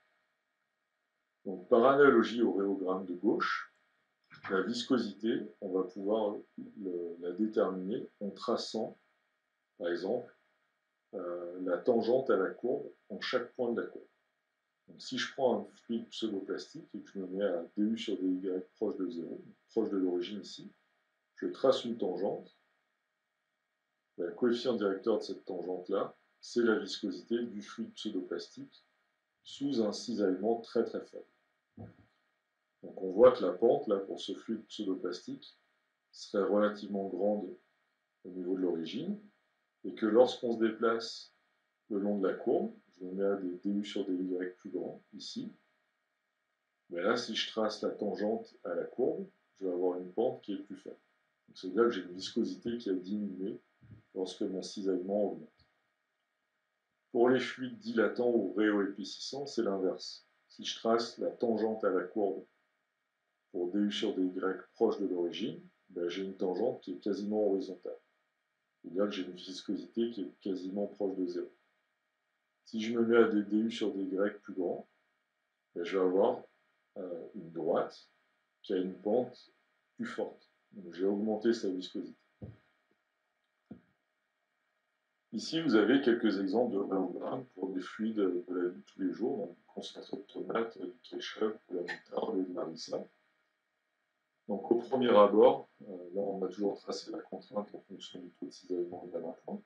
Donc, par analogie au rhéogramme de gauche, la viscosité, on va pouvoir la déterminer en traçant, par exemple, la tangente à la courbe en chaque point de la courbe. Donc, si je prends un fluide pseudoplastique et que je me mets à du sur dy proche de 0, proche de l'origine ici, je trace une tangente. Le coefficient directeur de cette tangente-là, c'est la viscosité du fluide pseudoplastique sous un cisaillement très très faible. Donc on voit que la pente, là, pour ce fluide pseudoplastique, serait relativement grande au niveau de l'origine, et que lorsqu'on se déplace le long de la courbe, je me mets à des du sur dy plus grands, ici, mais là, si je trace la tangente à la courbe, je vais avoir une pente qui est plus faible. Donc c'est-à-dire que j'ai une viscosité qui a diminué lorsque mon cisaillement augmente. Pour les fluides dilatants ou rhéoépaississants, c'est l'inverse. Si je trace la tangente à la courbe pour du sur dy proche de l'origine, ben j'ai une tangente qui est quasiment horizontale. C'est-à-dire que j'ai une viscosité qui est quasiment proche de 0. Si je me mets à des du sur dy plus grands, ben je vais avoir une droite qui a une pente plus forte. Donc j'ai augmenté sa viscosité. Ici, vous avez quelques exemples de rhéogrammes pour des fluides de la vie de tous les jours, donc du concentré de tomate, du ketchup, de la moutarde et de l'arissa. Donc au premier abord, là on a toujours tracé la contrainte en fonction du taux de cisaillement et de la point.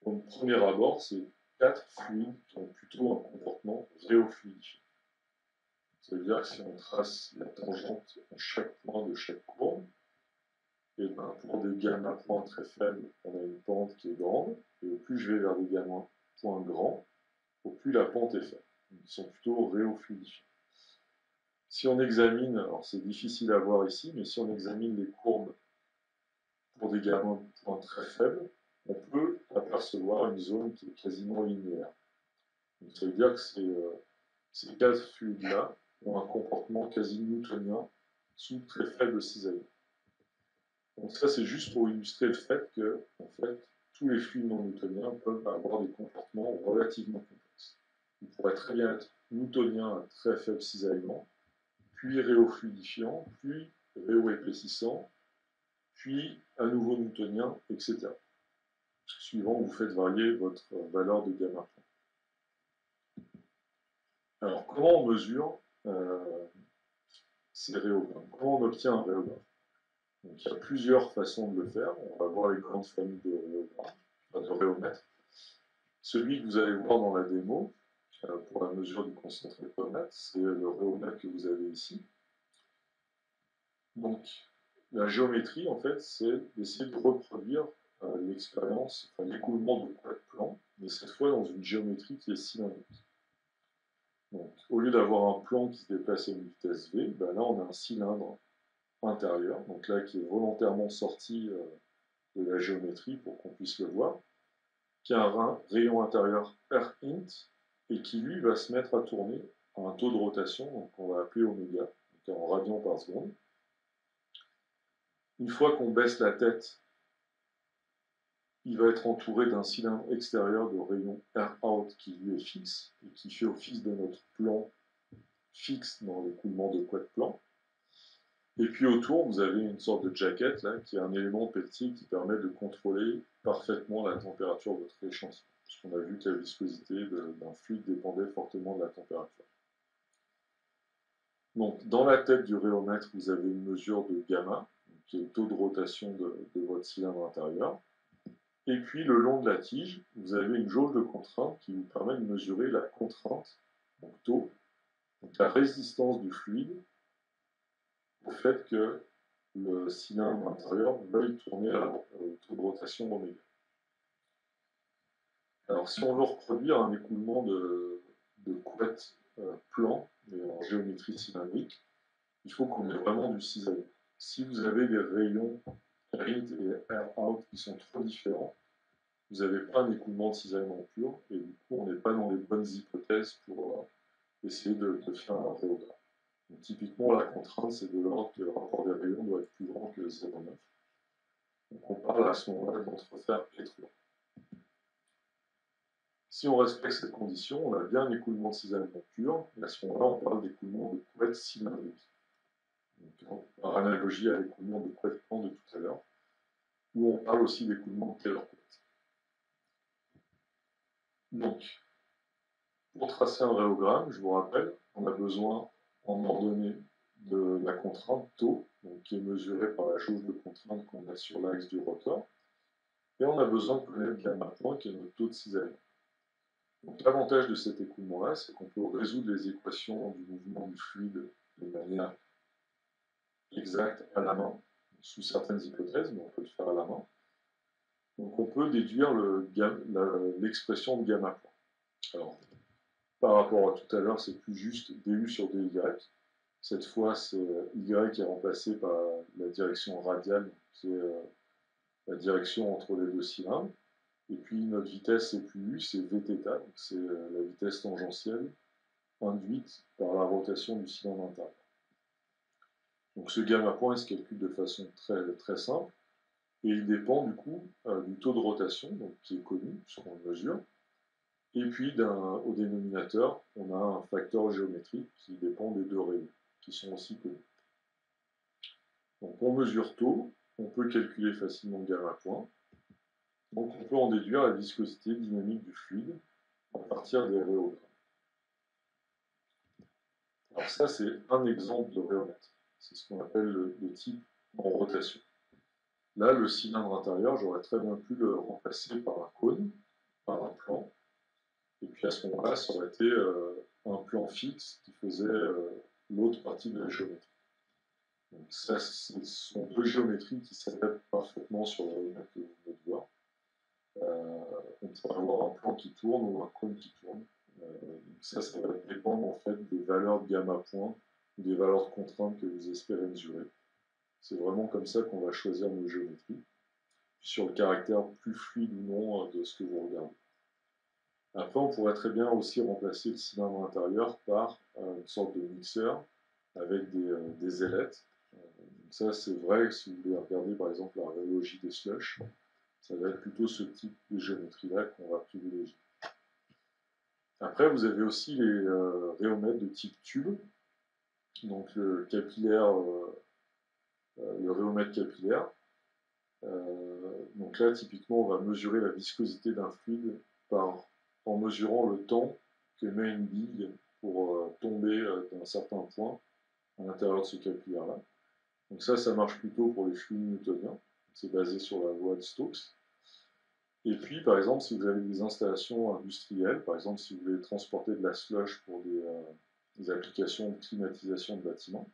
Au premier abord, c'est 4 fluides qui ont plutôt un comportement rhéofluidifié. Ça veut dire que si on trace la tangente à chaque point de chaque courbe, et ben pour des gamma points très faibles, on a une pente qui est grande, et au plus je vais vers des gamma points grands, au plus la pente est faible. Donc, ils sont plutôt rhéofluidifiés. Si on examine, alors c'est difficile à voir ici, mais si on examine les courbes pour des gamma points très faibles, on peut apercevoir une zone qui est quasiment linéaire. Donc, ça veut dire que ces 4 fluides-là ont un comportement quasi newtonien sous très faible cisaillement. Donc ça, c'est juste pour illustrer le fait que, en fait, tous les fluides non newtoniens peuvent avoir des comportements relativement complexes. Ils pourraient très bien être newtoniens à très faible cisaillement, puis rhéofluidifiant, puis rhéoépaississant, puis à nouveau newtonien, etc. Suivant où vous faites varier votre valeur de gamma. Alors, comment on mesure ces rhéogrammes? Comment on obtient un rhéogramme? Donc, il y a plusieurs façons de le faire. On va voir les grandes familles de rhéogrammes, de rhéomètres. Celui que vous allez voir dans la démo, pour la mesure du concentré de tomate, c'est le rhéomètre que vous avez ici. Donc, la géométrie, en fait, c'est d'essayer de reproduire l'expérience, enfin, l'écoulement de quoi de plan, mais cette fois dans une géométrie qui est cylindrique. Donc, au lieu d'avoir un plan qui se déplace à une vitesse v, ben là, on a un cylindre intérieur, donc là, qui est volontairement sorti de la géométrie pour qu'on puisse le voir, qui a un rayon intérieur R int, et qui, lui, va se mettre à tourner à un taux de rotation qu'on va appeler oméga, donc en radians par seconde. Une fois qu'on baisse la tête, il va être entouré d'un cylindre extérieur de rayon R-out qui lui est fixe et qui fait office de notre plan fixe dans l'écoulement de quad plan. Et puis autour, vous avez une sorte de jacket là, qui est un élément pelletique qui permet de contrôler parfaitement la température de votre échantillon. Parce qu'on a vu que la viscosité d'un fluide dépendait fortement de la température. Donc dans la tête du rhéomètre, vous avez une mesure de gamma, qui est le taux de rotation de votre cylindre intérieur. Et puis le long de la tige, vous avez une jauge de contrainte qui vous permet de mesurer la contrainte, donc taux, donc la résistance du fluide au fait que le cylindre intérieur veuille tourner au taux de rotation oméga. Alors si on veut reproduire un écoulement de couette plan, mais en géométrie cylindrique, il faut qu'on ait vraiment du cisaillement. Si vous avez des rayons air in et air out qui sont trop différents, vous n'avez pas un écoulement de cisaillement pur, et du coup on n'est pas dans les bonnes hypothèses pour essayer de faire un rhéogramme. Donc, typiquement la contrainte c'est de l'ordre que le rapport des rayons doit être plus grand que 0,9. Donc on parle à ce moment-là d'entrefer étroit. Si on respecte cette condition, on a bien un écoulement de cisaillement pur, et à ce moment-là on parle d'écoulement de couette cylindrique. Donc, par analogie à l'écoulement de couette plan de tout à l'heure, où on parle aussi d'écoulement de Taylor-Couette. Donc, pour tracer un rhéogramme, je vous rappelle, on a besoin en ordonnée de la contrainte taux, donc qui est mesurée par la jauge de contrainte qu'on a sur l'axe du rotor, et on a besoin de connaître gamma point, qui est notre taux de cisaillement. Donc l'avantage de cet écoulement-là, c'est qu'on peut résoudre les équations du mouvement du fluide de manière exacte à la main, sous certaines hypothèses, mais on peut le faire à la main. Donc on peut déduire l'expression de gamma point. Alors, par rapport à tout à l'heure, c'est plus juste du sur dy. Cette fois, c'est y qui est remplacé par la direction radiale, qui est la direction entre les deux cylindres. Et puis notre vitesse, c'est plus u, c'est vθ, donc c'est la vitesse tangentielle induite par la rotation du cylindre intérieur. Donc ce gamma point, il se calcule de façon très simple, et il dépend du coup du taux de rotation, donc, qui est connu, puisqu'on le mesure. Et puis au dénominateur, on a un facteur géométrique qui dépend des deux rayons, qui sont aussi connus. Donc on mesure taux, on peut calculer facilement gamma point, donc on peut en déduire la viscosité dynamique du fluide à partir des rhéogrammes. Alors ça, c'est un exemple de rhéomètre. C'est ce qu'on appelle le type en rotation. Là, le cylindre intérieur, j'aurais très bien pu le remplacer par un cône, par un plan. Et puis à ce moment-là, ça aurait été un plan fixe qui faisait l'autre partie de la géométrie. Donc ça, ce sont deux géométries qui s'adaptent parfaitement sur la rhéomètre que vous venez de voir. On pourrait avoir un plan qui tourne ou un cône qui tourne. Donc ça va dépendre en fait des valeurs de gamma point ou des valeurs de contrainte que vous espérez mesurer. C'est vraiment comme ça qu'on va choisir nos géométries, sur le caractère plus fluide ou non de ce que vous regardez. Après, on pourrait très bien aussi remplacer le cylindre intérieur par une sorte de mixeur avec des ailettes. Donc ça, c'est vrai que si vous voulez regarder par exemple la rhéologie des slushs, ça va être plutôt ce type de géométrie-là qu'on va privilégier. Après, vous avez aussi les rhéomètres de type tube, donc le rhéomètre capillaire. Donc là, typiquement, on va mesurer la viscosité d'un fluide en mesurant le temps que met une bille pour tomber d'un certain point à l'intérieur de ce capillaire-là. Donc ça marche plutôt pour les fluides newtoniens. C'est basé sur la loi de Stokes. Et puis, par exemple, si vous avez des installations industrielles, par exemple, si vous voulez transporter de la slush pour des applications de climatisation de bâtiments,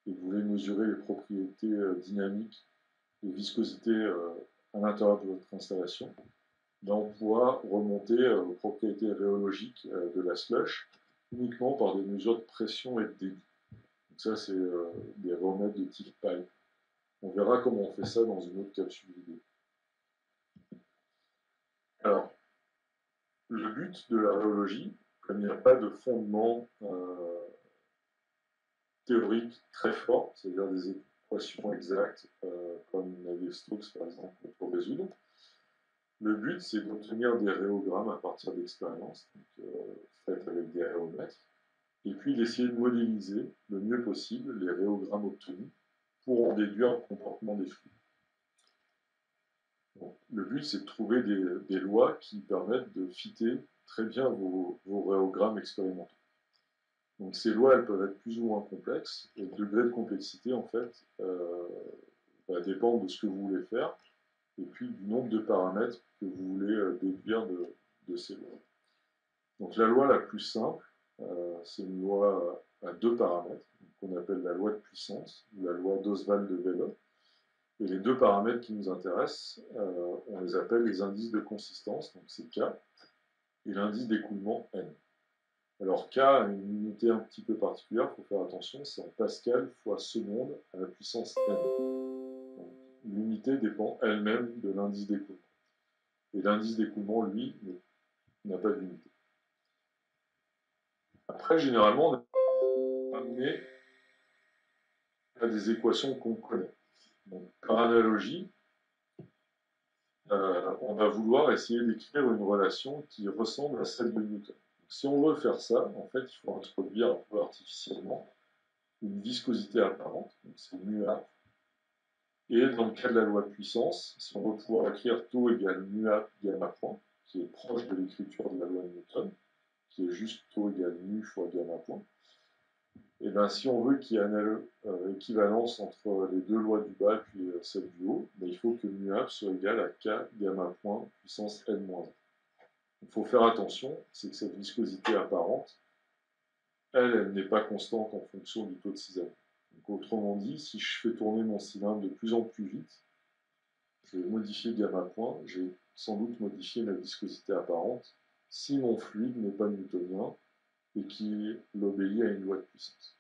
et que vous voulez mesurer les propriétés dynamiques et viscosité à l'intérieur de votre installation, ben on pourra remonter aux propriétés rhéologiques de la slush uniquement par des mesures de pression et de débit. Donc ça, c'est des rhéomètres de type pipe. On verra comment on fait ça dans une autre capsule vidéo. Alors, le but de la rhéologie, comme il n'y a pas de fondement théorique très fort, c'est-à-dire des équations exactes, comme Navier-Stokes par exemple, pour résoudre, le but c'est d'obtenir des rhéogrammes à partir d'expériences faites avec des rhéomètres, et puis d'essayer de modéliser le mieux possible les rhéogrammes obtenus pour en déduire le comportement des flux. Bon, le but, c'est de trouver des lois qui permettent de fitter très bien vos rhéogrammes expérimentaux. Donc ces lois, elles peuvent être plus ou moins complexes, et le degré de complexité, en fait, va dépendre de ce que vous voulez faire, et puis du nombre de paramètres que vous voulez déduire de ces lois. Donc la loi la plus simple, c'est une loi à deux paramètres, qu'on appelle la loi de puissance, ou la loi d'Oswald de Vélot. Et les deux paramètres qui nous intéressent, on les appelle les indices de consistance, donc c'est K, et l'indice d'écoulement N. Alors K a une unité un petit peu particulière, il faut faire attention, c'est en pascal fois seconde à la puissance N. L'unité dépend elle-même de l'indice d'écoulement. Et l'indice d'écoulement, lui, n'a pas d'unité. Après, généralement, on est amené à des équations qu'on connaît. Donc, par analogie, on va vouloir essayer d'écrire une relation qui ressemble à celle de Newton. Donc, si on veut faire ça, en fait, il faut introduire un peu artificiellement une viscosité apparente, donc c'est μA. Et dans le cas de la loi de puissance, si on veut pouvoir écrire tau égale μA gamma point, qui est proche de l'écriture de la loi de Newton, qui est juste tau égale mu fois gamma point, et bien si on veut qu'il y ait une équivalence entre les deux lois du bas et puis celle du haut, ben, il faut que μA soit égal à k gamma point puissance n-1. Il faut faire attention, c'est que cette viscosité apparente, elle n'est pas constante en fonction du taux de cisaillement. Donc, autrement dit, si je fais tourner mon cylindre de plus en plus vite, je vais modifier gamma point, je vais sans doute modifier ma viscosité apparente si mon fluide n'est pas newtonien et qu'il obéit à une loi de puissance.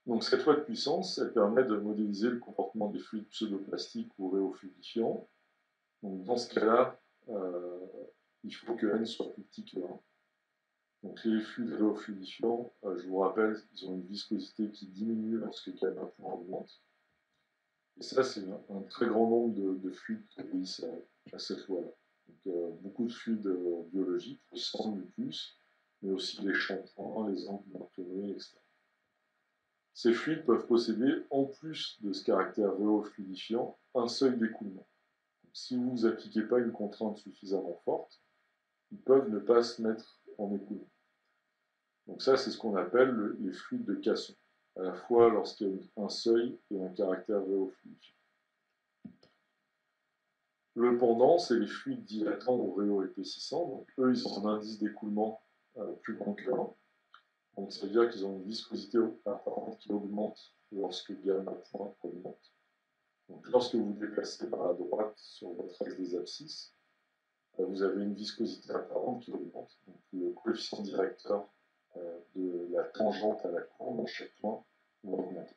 Donc cette loi de puissance, elle permet de modéliser le comportement des fluides pseudoplastiques ou réofluidifiants. Donc dans ce cas-là, il faut que n soit plus petit que 1. Donc les fluides réofluidifiants, je vous rappelle, ils ont une viscosité qui diminue lorsque gamma point augmente. Et ça, c'est un très grand nombre de fluides qui obéissent à cette loi-là. Donc beaucoup de fluides biologiques, le sang, le mucus, mais aussi les shampoings, les encres d'imprimerie, etc. Ces fluides peuvent posséder, en plus de ce caractère réofluidifiant, un seuil d'écoulement. Si vous n'appliquez pas une contrainte suffisamment forte, ils peuvent ne pas se mettre en écoulement. Donc ça, c'est ce qu'on appelle les fluides de Casson, à la fois lorsqu'il y a un seuil et un caractère réofluidifiant. Le pendant, c'est les fluides dilatants ou réoépaississants. Donc eux, ils ont un indice d'écoulement plus grand que 1. Donc ça veut dire qu'ils ont une viscosité apparente qui augmente lorsque gamma point augmente. Donc lorsque vous déplacez par la droite sur votre axe des abscisses, vous avez une viscosité apparente qui augmente. Donc le coefficient directeur de la tangente à la courbe à chaque point va augmenter.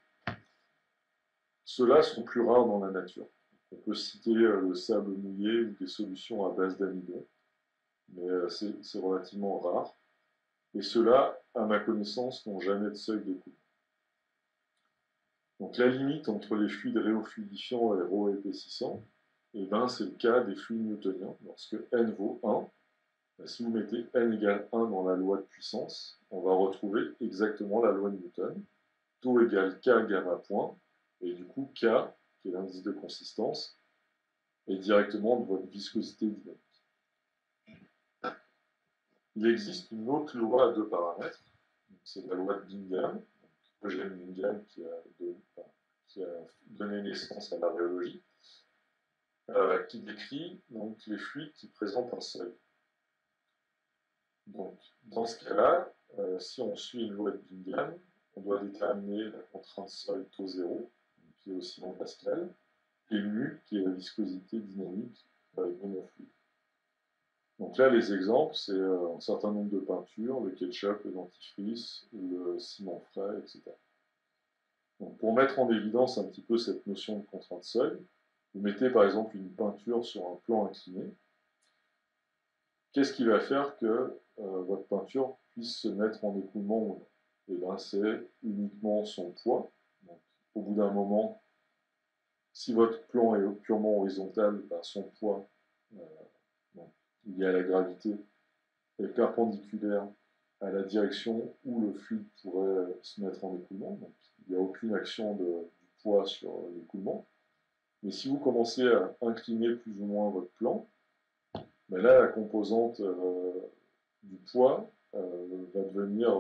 Ceux-là sont plus rares dans la nature. On peut citer le sable mouillé ou des solutions à base d'amidon, mais c'est relativement rare. Et ceux-là, à ma connaissance, n'ont jamais de seuil d'écoulement. Donc la limite entre les fluides réofluidifiants et réoépaississants, eh ben, c'est le cas des fluides newtoniens. Lorsque n vaut 1, ben, si vous mettez n égale 1 dans la loi de puissance, on va retrouver exactement la loi de Newton. Taux égale k gamma point, et du coup k, qui est l'indice de consistance, est directement de votre viscosité dynamique. Il existe une autre loi à deux paramètres, c'est la loi de Bingham, Eugène Bingham qui a donné naissance à la rhéologie, qui décrit donc, les fluides qui présentent un seuil. Donc, dans ce cas-là, si on suit une loi de Bingham, on doit déterminer la contrainte seuil taux 0, qui est aussi en Pascal, et mu, qui est la viscosité dynamique de mon fluide. Donc là, les exemples, c'est un certain nombre de peintures, le ketchup, le dentifrice, le ciment frais, etc. Donc pour mettre en évidence un petit peu cette notion de contrainte seuil, vous mettez par exemple une peinture sur un plan incliné. Qu'est-ce qui va faire que votre peinture puisse se mettre en écoulement ou non? Et bien c'est uniquement son poids. Donc, au bout d'un moment, si votre plan est purement horizontal, ben, son poids lié à la gravité est perpendiculaire à la direction où le fluide pourrait se mettre en écoulement. Donc, il n'y a aucune action du poids sur l'écoulement. Mais si vous commencez à incliner plus ou moins votre plan, ben là, la composante du poids va devenir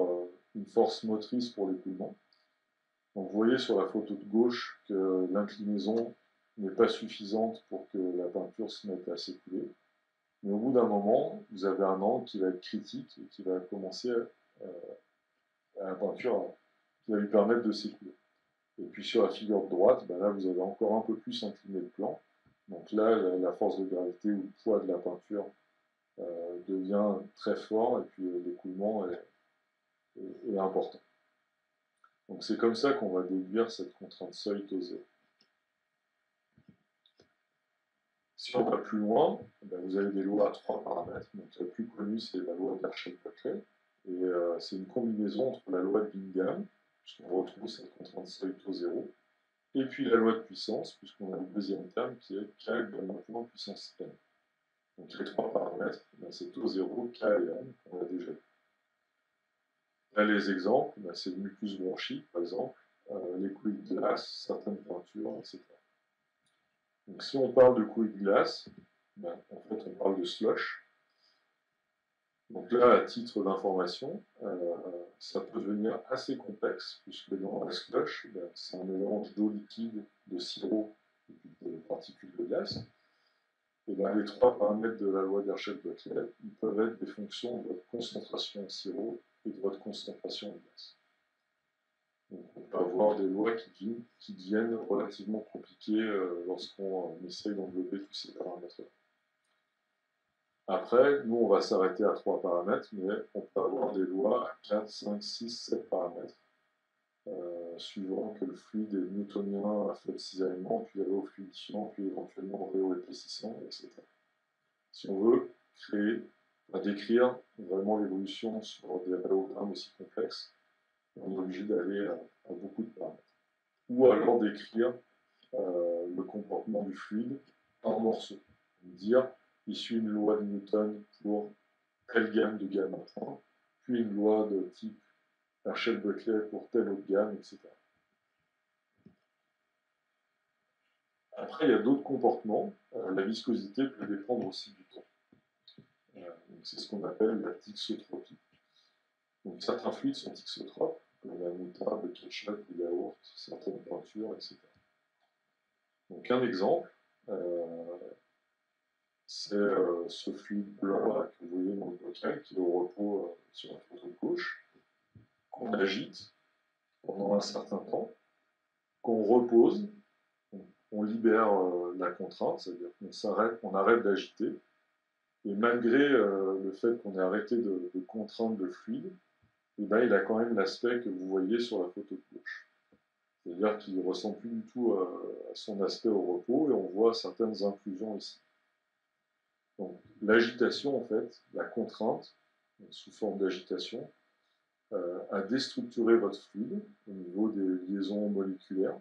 une force motrice pour l'écoulement. Donc vous voyez sur la photo de gauche que l'inclinaison n'est pas suffisante pour que la peinture se mette à s'écouler. Mais au bout d'un moment, vous avez un angle qui va être critique et qui va commencer à la peinture, qui va lui permettre de s'écouler. Et puis sur la figure de droite, ben là vous avez encore un peu plus incliné le plan. Donc là, la force de gravité ou le poids de la peinture devient très fort et puis l'écoulement est important. Donc c'est comme ça qu'on va déduire cette contrainte seuil taux 0. Si on va plus loin, ben vous avez des lois à 3 paramètres. Donc la plus connue, c'est la loi d'Herschel-Becquerel. Et c'est une combinaison entre la loi de Bingham, puisqu'on retrouve cette contrainte seuil taux 0, et puis la loi de puissance, puisqu'on a le deuxième terme qui est K égale maintenant puissance n. Donc les 3 paramètres, ben c'est taux 0, K et n, qu'on a déjà vu. Là, les exemples, ben c'est le mucus bronchique, par exemple, les couilles de glace, certaines peintures, etc. Donc si on parle de couilles de glace, ben, en fait on parle de slush. Donc là, à titre d'information, ça peut devenir assez complexe, puisque dans la slush, ben, c'est un mélange d'eau liquide, de sirop et de particules de glace. Et ben, les 3 paramètres de la loi d'Herschel-Becquerel, ils peuvent être des fonctions de votre concentration en sirop et de votre concentration en glace. Donc, on peut avoir des lois qui deviennent relativement compliquées lorsqu'on essaye d'englober tous ces paramètres-là. Après, nous, on va s'arrêter à 3 paramètres, mais on peut avoir des lois à 4, 5, 6, 7 paramètres, suivant que le fluide est newtonien à faible cisaillement, puis réofluidifiant, puis éventuellement réoépaississant, etc. Si on veut décrire vraiment l'évolution sur des rhéogrammes aussi complexes, on est obligé d'aller à beaucoup de paramètres. Ou alors décrire le comportement du fluide en morceaux. Dire, il suit une loi de Newton pour telle gamme de gamma, puis une loi de type Herschel-Becquerel pour telle autre gamme, etc. Après, il y a d'autres comportements. La viscosité peut dépendre aussi du temps. C'est ce qu'on appelle la thixotropie. Donc, certains fluides sont thixotropes, comme la moutarde, le ketchup, le yaourt, certaines peintures, etc. Donc un exemple, c'est ce fluide blanc là, que vous voyez dans le bocal, qui est au repos sur la photo de gauche, qu'on agite pendant un certain temps, qu'on repose, on libère la contrainte, c'est-à-dire qu'on arrête d'agiter, et malgré le fait qu'on ait arrêté de contraindre le fluide, et ben, il a quand même l'aspect que vous voyez sur la photo de gauche. C'est-à-dire qu'il ne ressemble plus du tout à son aspect au repos, et on voit certaines inclusions ici. Donc l'agitation, en fait, la contrainte, sous forme d'agitation, a déstructuré votre fluide au niveau des liaisons moléculaires.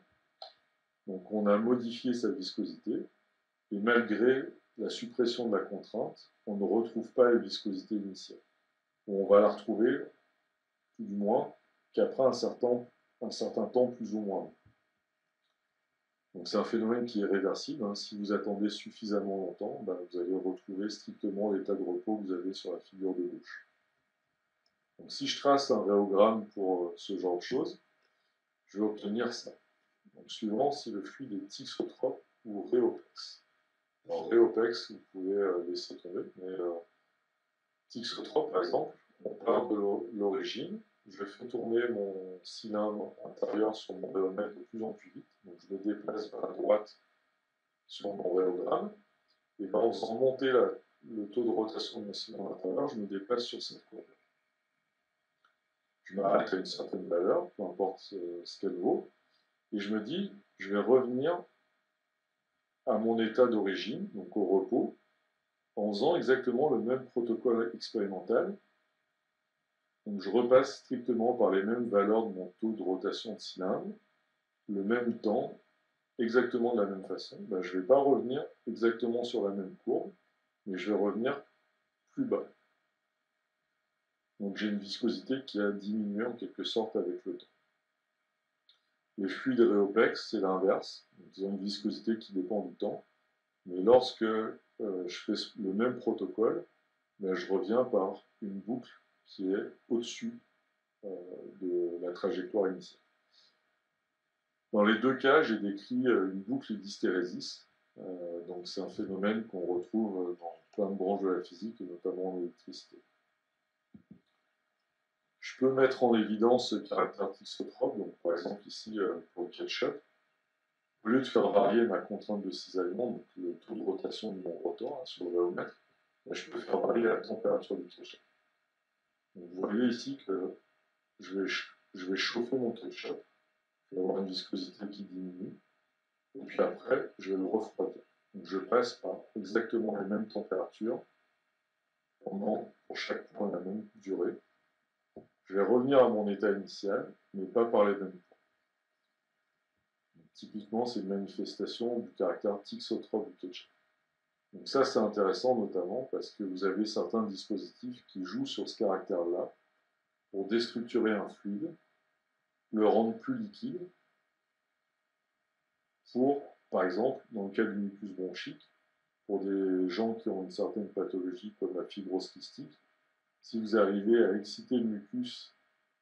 Donc on a modifié sa viscosité, et malgré la suppression de la contrainte, on ne retrouve pas la viscosité initiale. On va la retrouver, tout du moins, qu'après un certain temps plus ou moins long. Donc c'est un phénomène qui est réversible. Hein. Si vous attendez suffisamment longtemps, ben, vous allez retrouver strictement l'état de repos que vous avez sur la figure de gauche. Donc si je trace un rhéogramme pour ce genre de choses, je vais obtenir ça. Donc suivant si le fluide est thixotrope ou rhéopex. Alors rhéopex, vous pouvez laisser tomber, mais thixotrope par exemple, on part de l'origine, je fais tourner mon cylindre intérieur sur mon rhéomètre de plus en plus vite, donc je me déplace vers la droite sur mon rhéogramme, et ben, en faisant monter le taux de rotation de mon cylindre intérieur, je me déplace sur cette courbe. Je m'arrête à une certaine valeur, peu importe ce qu'elle vaut, et je me dis, je vais revenir à mon état d'origine, donc au repos, en faisant exactement le même protocole expérimental. Donc je repasse strictement par les mêmes valeurs de mon taux de rotation de cylindre, le même temps, exactement de la même façon. Ben, je ne vais pas revenir exactement sur la même courbe, mais je vais revenir plus bas. Donc j'ai une viscosité qui a diminué en quelque sorte avec le temps. Les fluides rhéopex, c'est l'inverse. Ils ont une viscosité qui dépend du temps. Mais lorsque je fais le même protocole, ben, je reviens par une boucle qui est au-dessus de la trajectoire initiale. Dans les deux cas, j'ai décrit une boucle d'hystérésis. Donc c'est un phénomène qu'on retrouve dans plein de branches de la physique, et notamment en électricité. Je peux mettre en évidence ce caractère thixotrope, donc par exemple ici pour le ketchup. Au lieu de faire varier ma contrainte de cisaillement, donc le taux de rotation de mon rotor sur le géomètre, je peux faire varier la température du ketchup. Donc, vous voyez ici que je vais chauffer mon ketchup, je vais avoir une viscosité qui diminue, et puis après, je vais le refroidir. Donc je passe par exactement les mêmes températures pour chaque point la même durée. Je vais revenir à mon état initial, mais pas par les mêmes points. Donc, typiquement, c'est une manifestation du caractère thixotrope du ketchup. Donc ça, c'est intéressant notamment parce que vous avez certains dispositifs qui jouent sur ce caractère-là pour déstructurer un fluide, le rendre plus liquide, pour, par exemple, dans le cas du mucus bronchique, pour des gens qui ont une certaine pathologie comme la fibrose kystique, si vous arrivez à exciter le mucus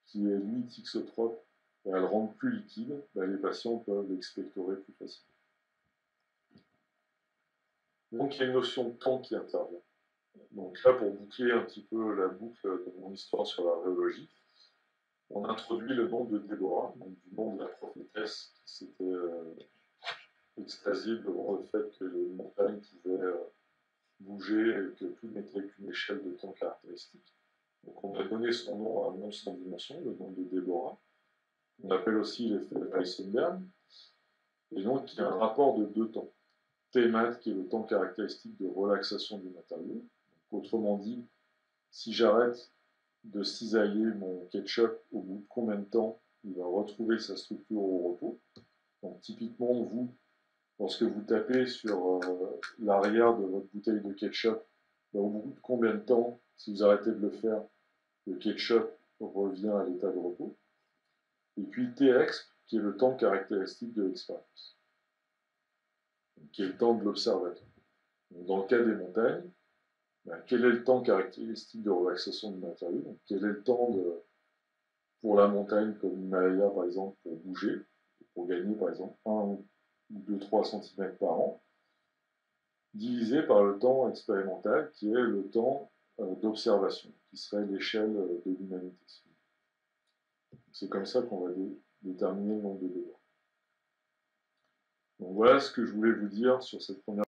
qui est lui thixotrope et à le rendre plus liquide, les patients peuvent l'expectorer plus facilement. Donc il y a une notion de temps qui intervient. Donc là, pour boucler un petit peu la boucle de mon histoire sur la rhéologie, on introduit le nom de Déborah, donc du nom de la prophétesse qui s'était extasiée devant le fait que les montagnes pouvaient bouger et que tout n'était qu'une échelle de temps caractéristique. Donc on a donné son nom à un nom sans dimension, le nom de Déborah. On appelle aussi l'effet Weissenberg. Et donc il y a un rapport de deux temps. Tmat, qui est le temps caractéristique de relaxation du matériau. Donc, autrement dit, si j'arrête de cisailler mon ketchup, au bout de combien de temps il va retrouver sa structure au repos. Donc typiquement, vous, lorsque vous tapez sur l'arrière de votre bouteille de ketchup, au bout de combien de temps, si vous arrêtez de le faire, le ketchup revient à l'état de repos. Et puis Texp, qui est le temps caractéristique de l'expérience, qui est le temps de l'observateur. Dans le cas des montagnes, quel est le temps caractéristique de relaxation du matériau? Donc, quel est le temps pour la montagne comme l'Himalaya par exemple pour bouger, pour gagner par exemple 1 ou 2-3 cm par an, divisé par le temps expérimental qui est le temps d'observation, qui serait l'échelle de l'humanité. C'est comme ça qu'on va déterminer le nombre de degrés. Donc voilà ce que je voulais vous dire sur cette première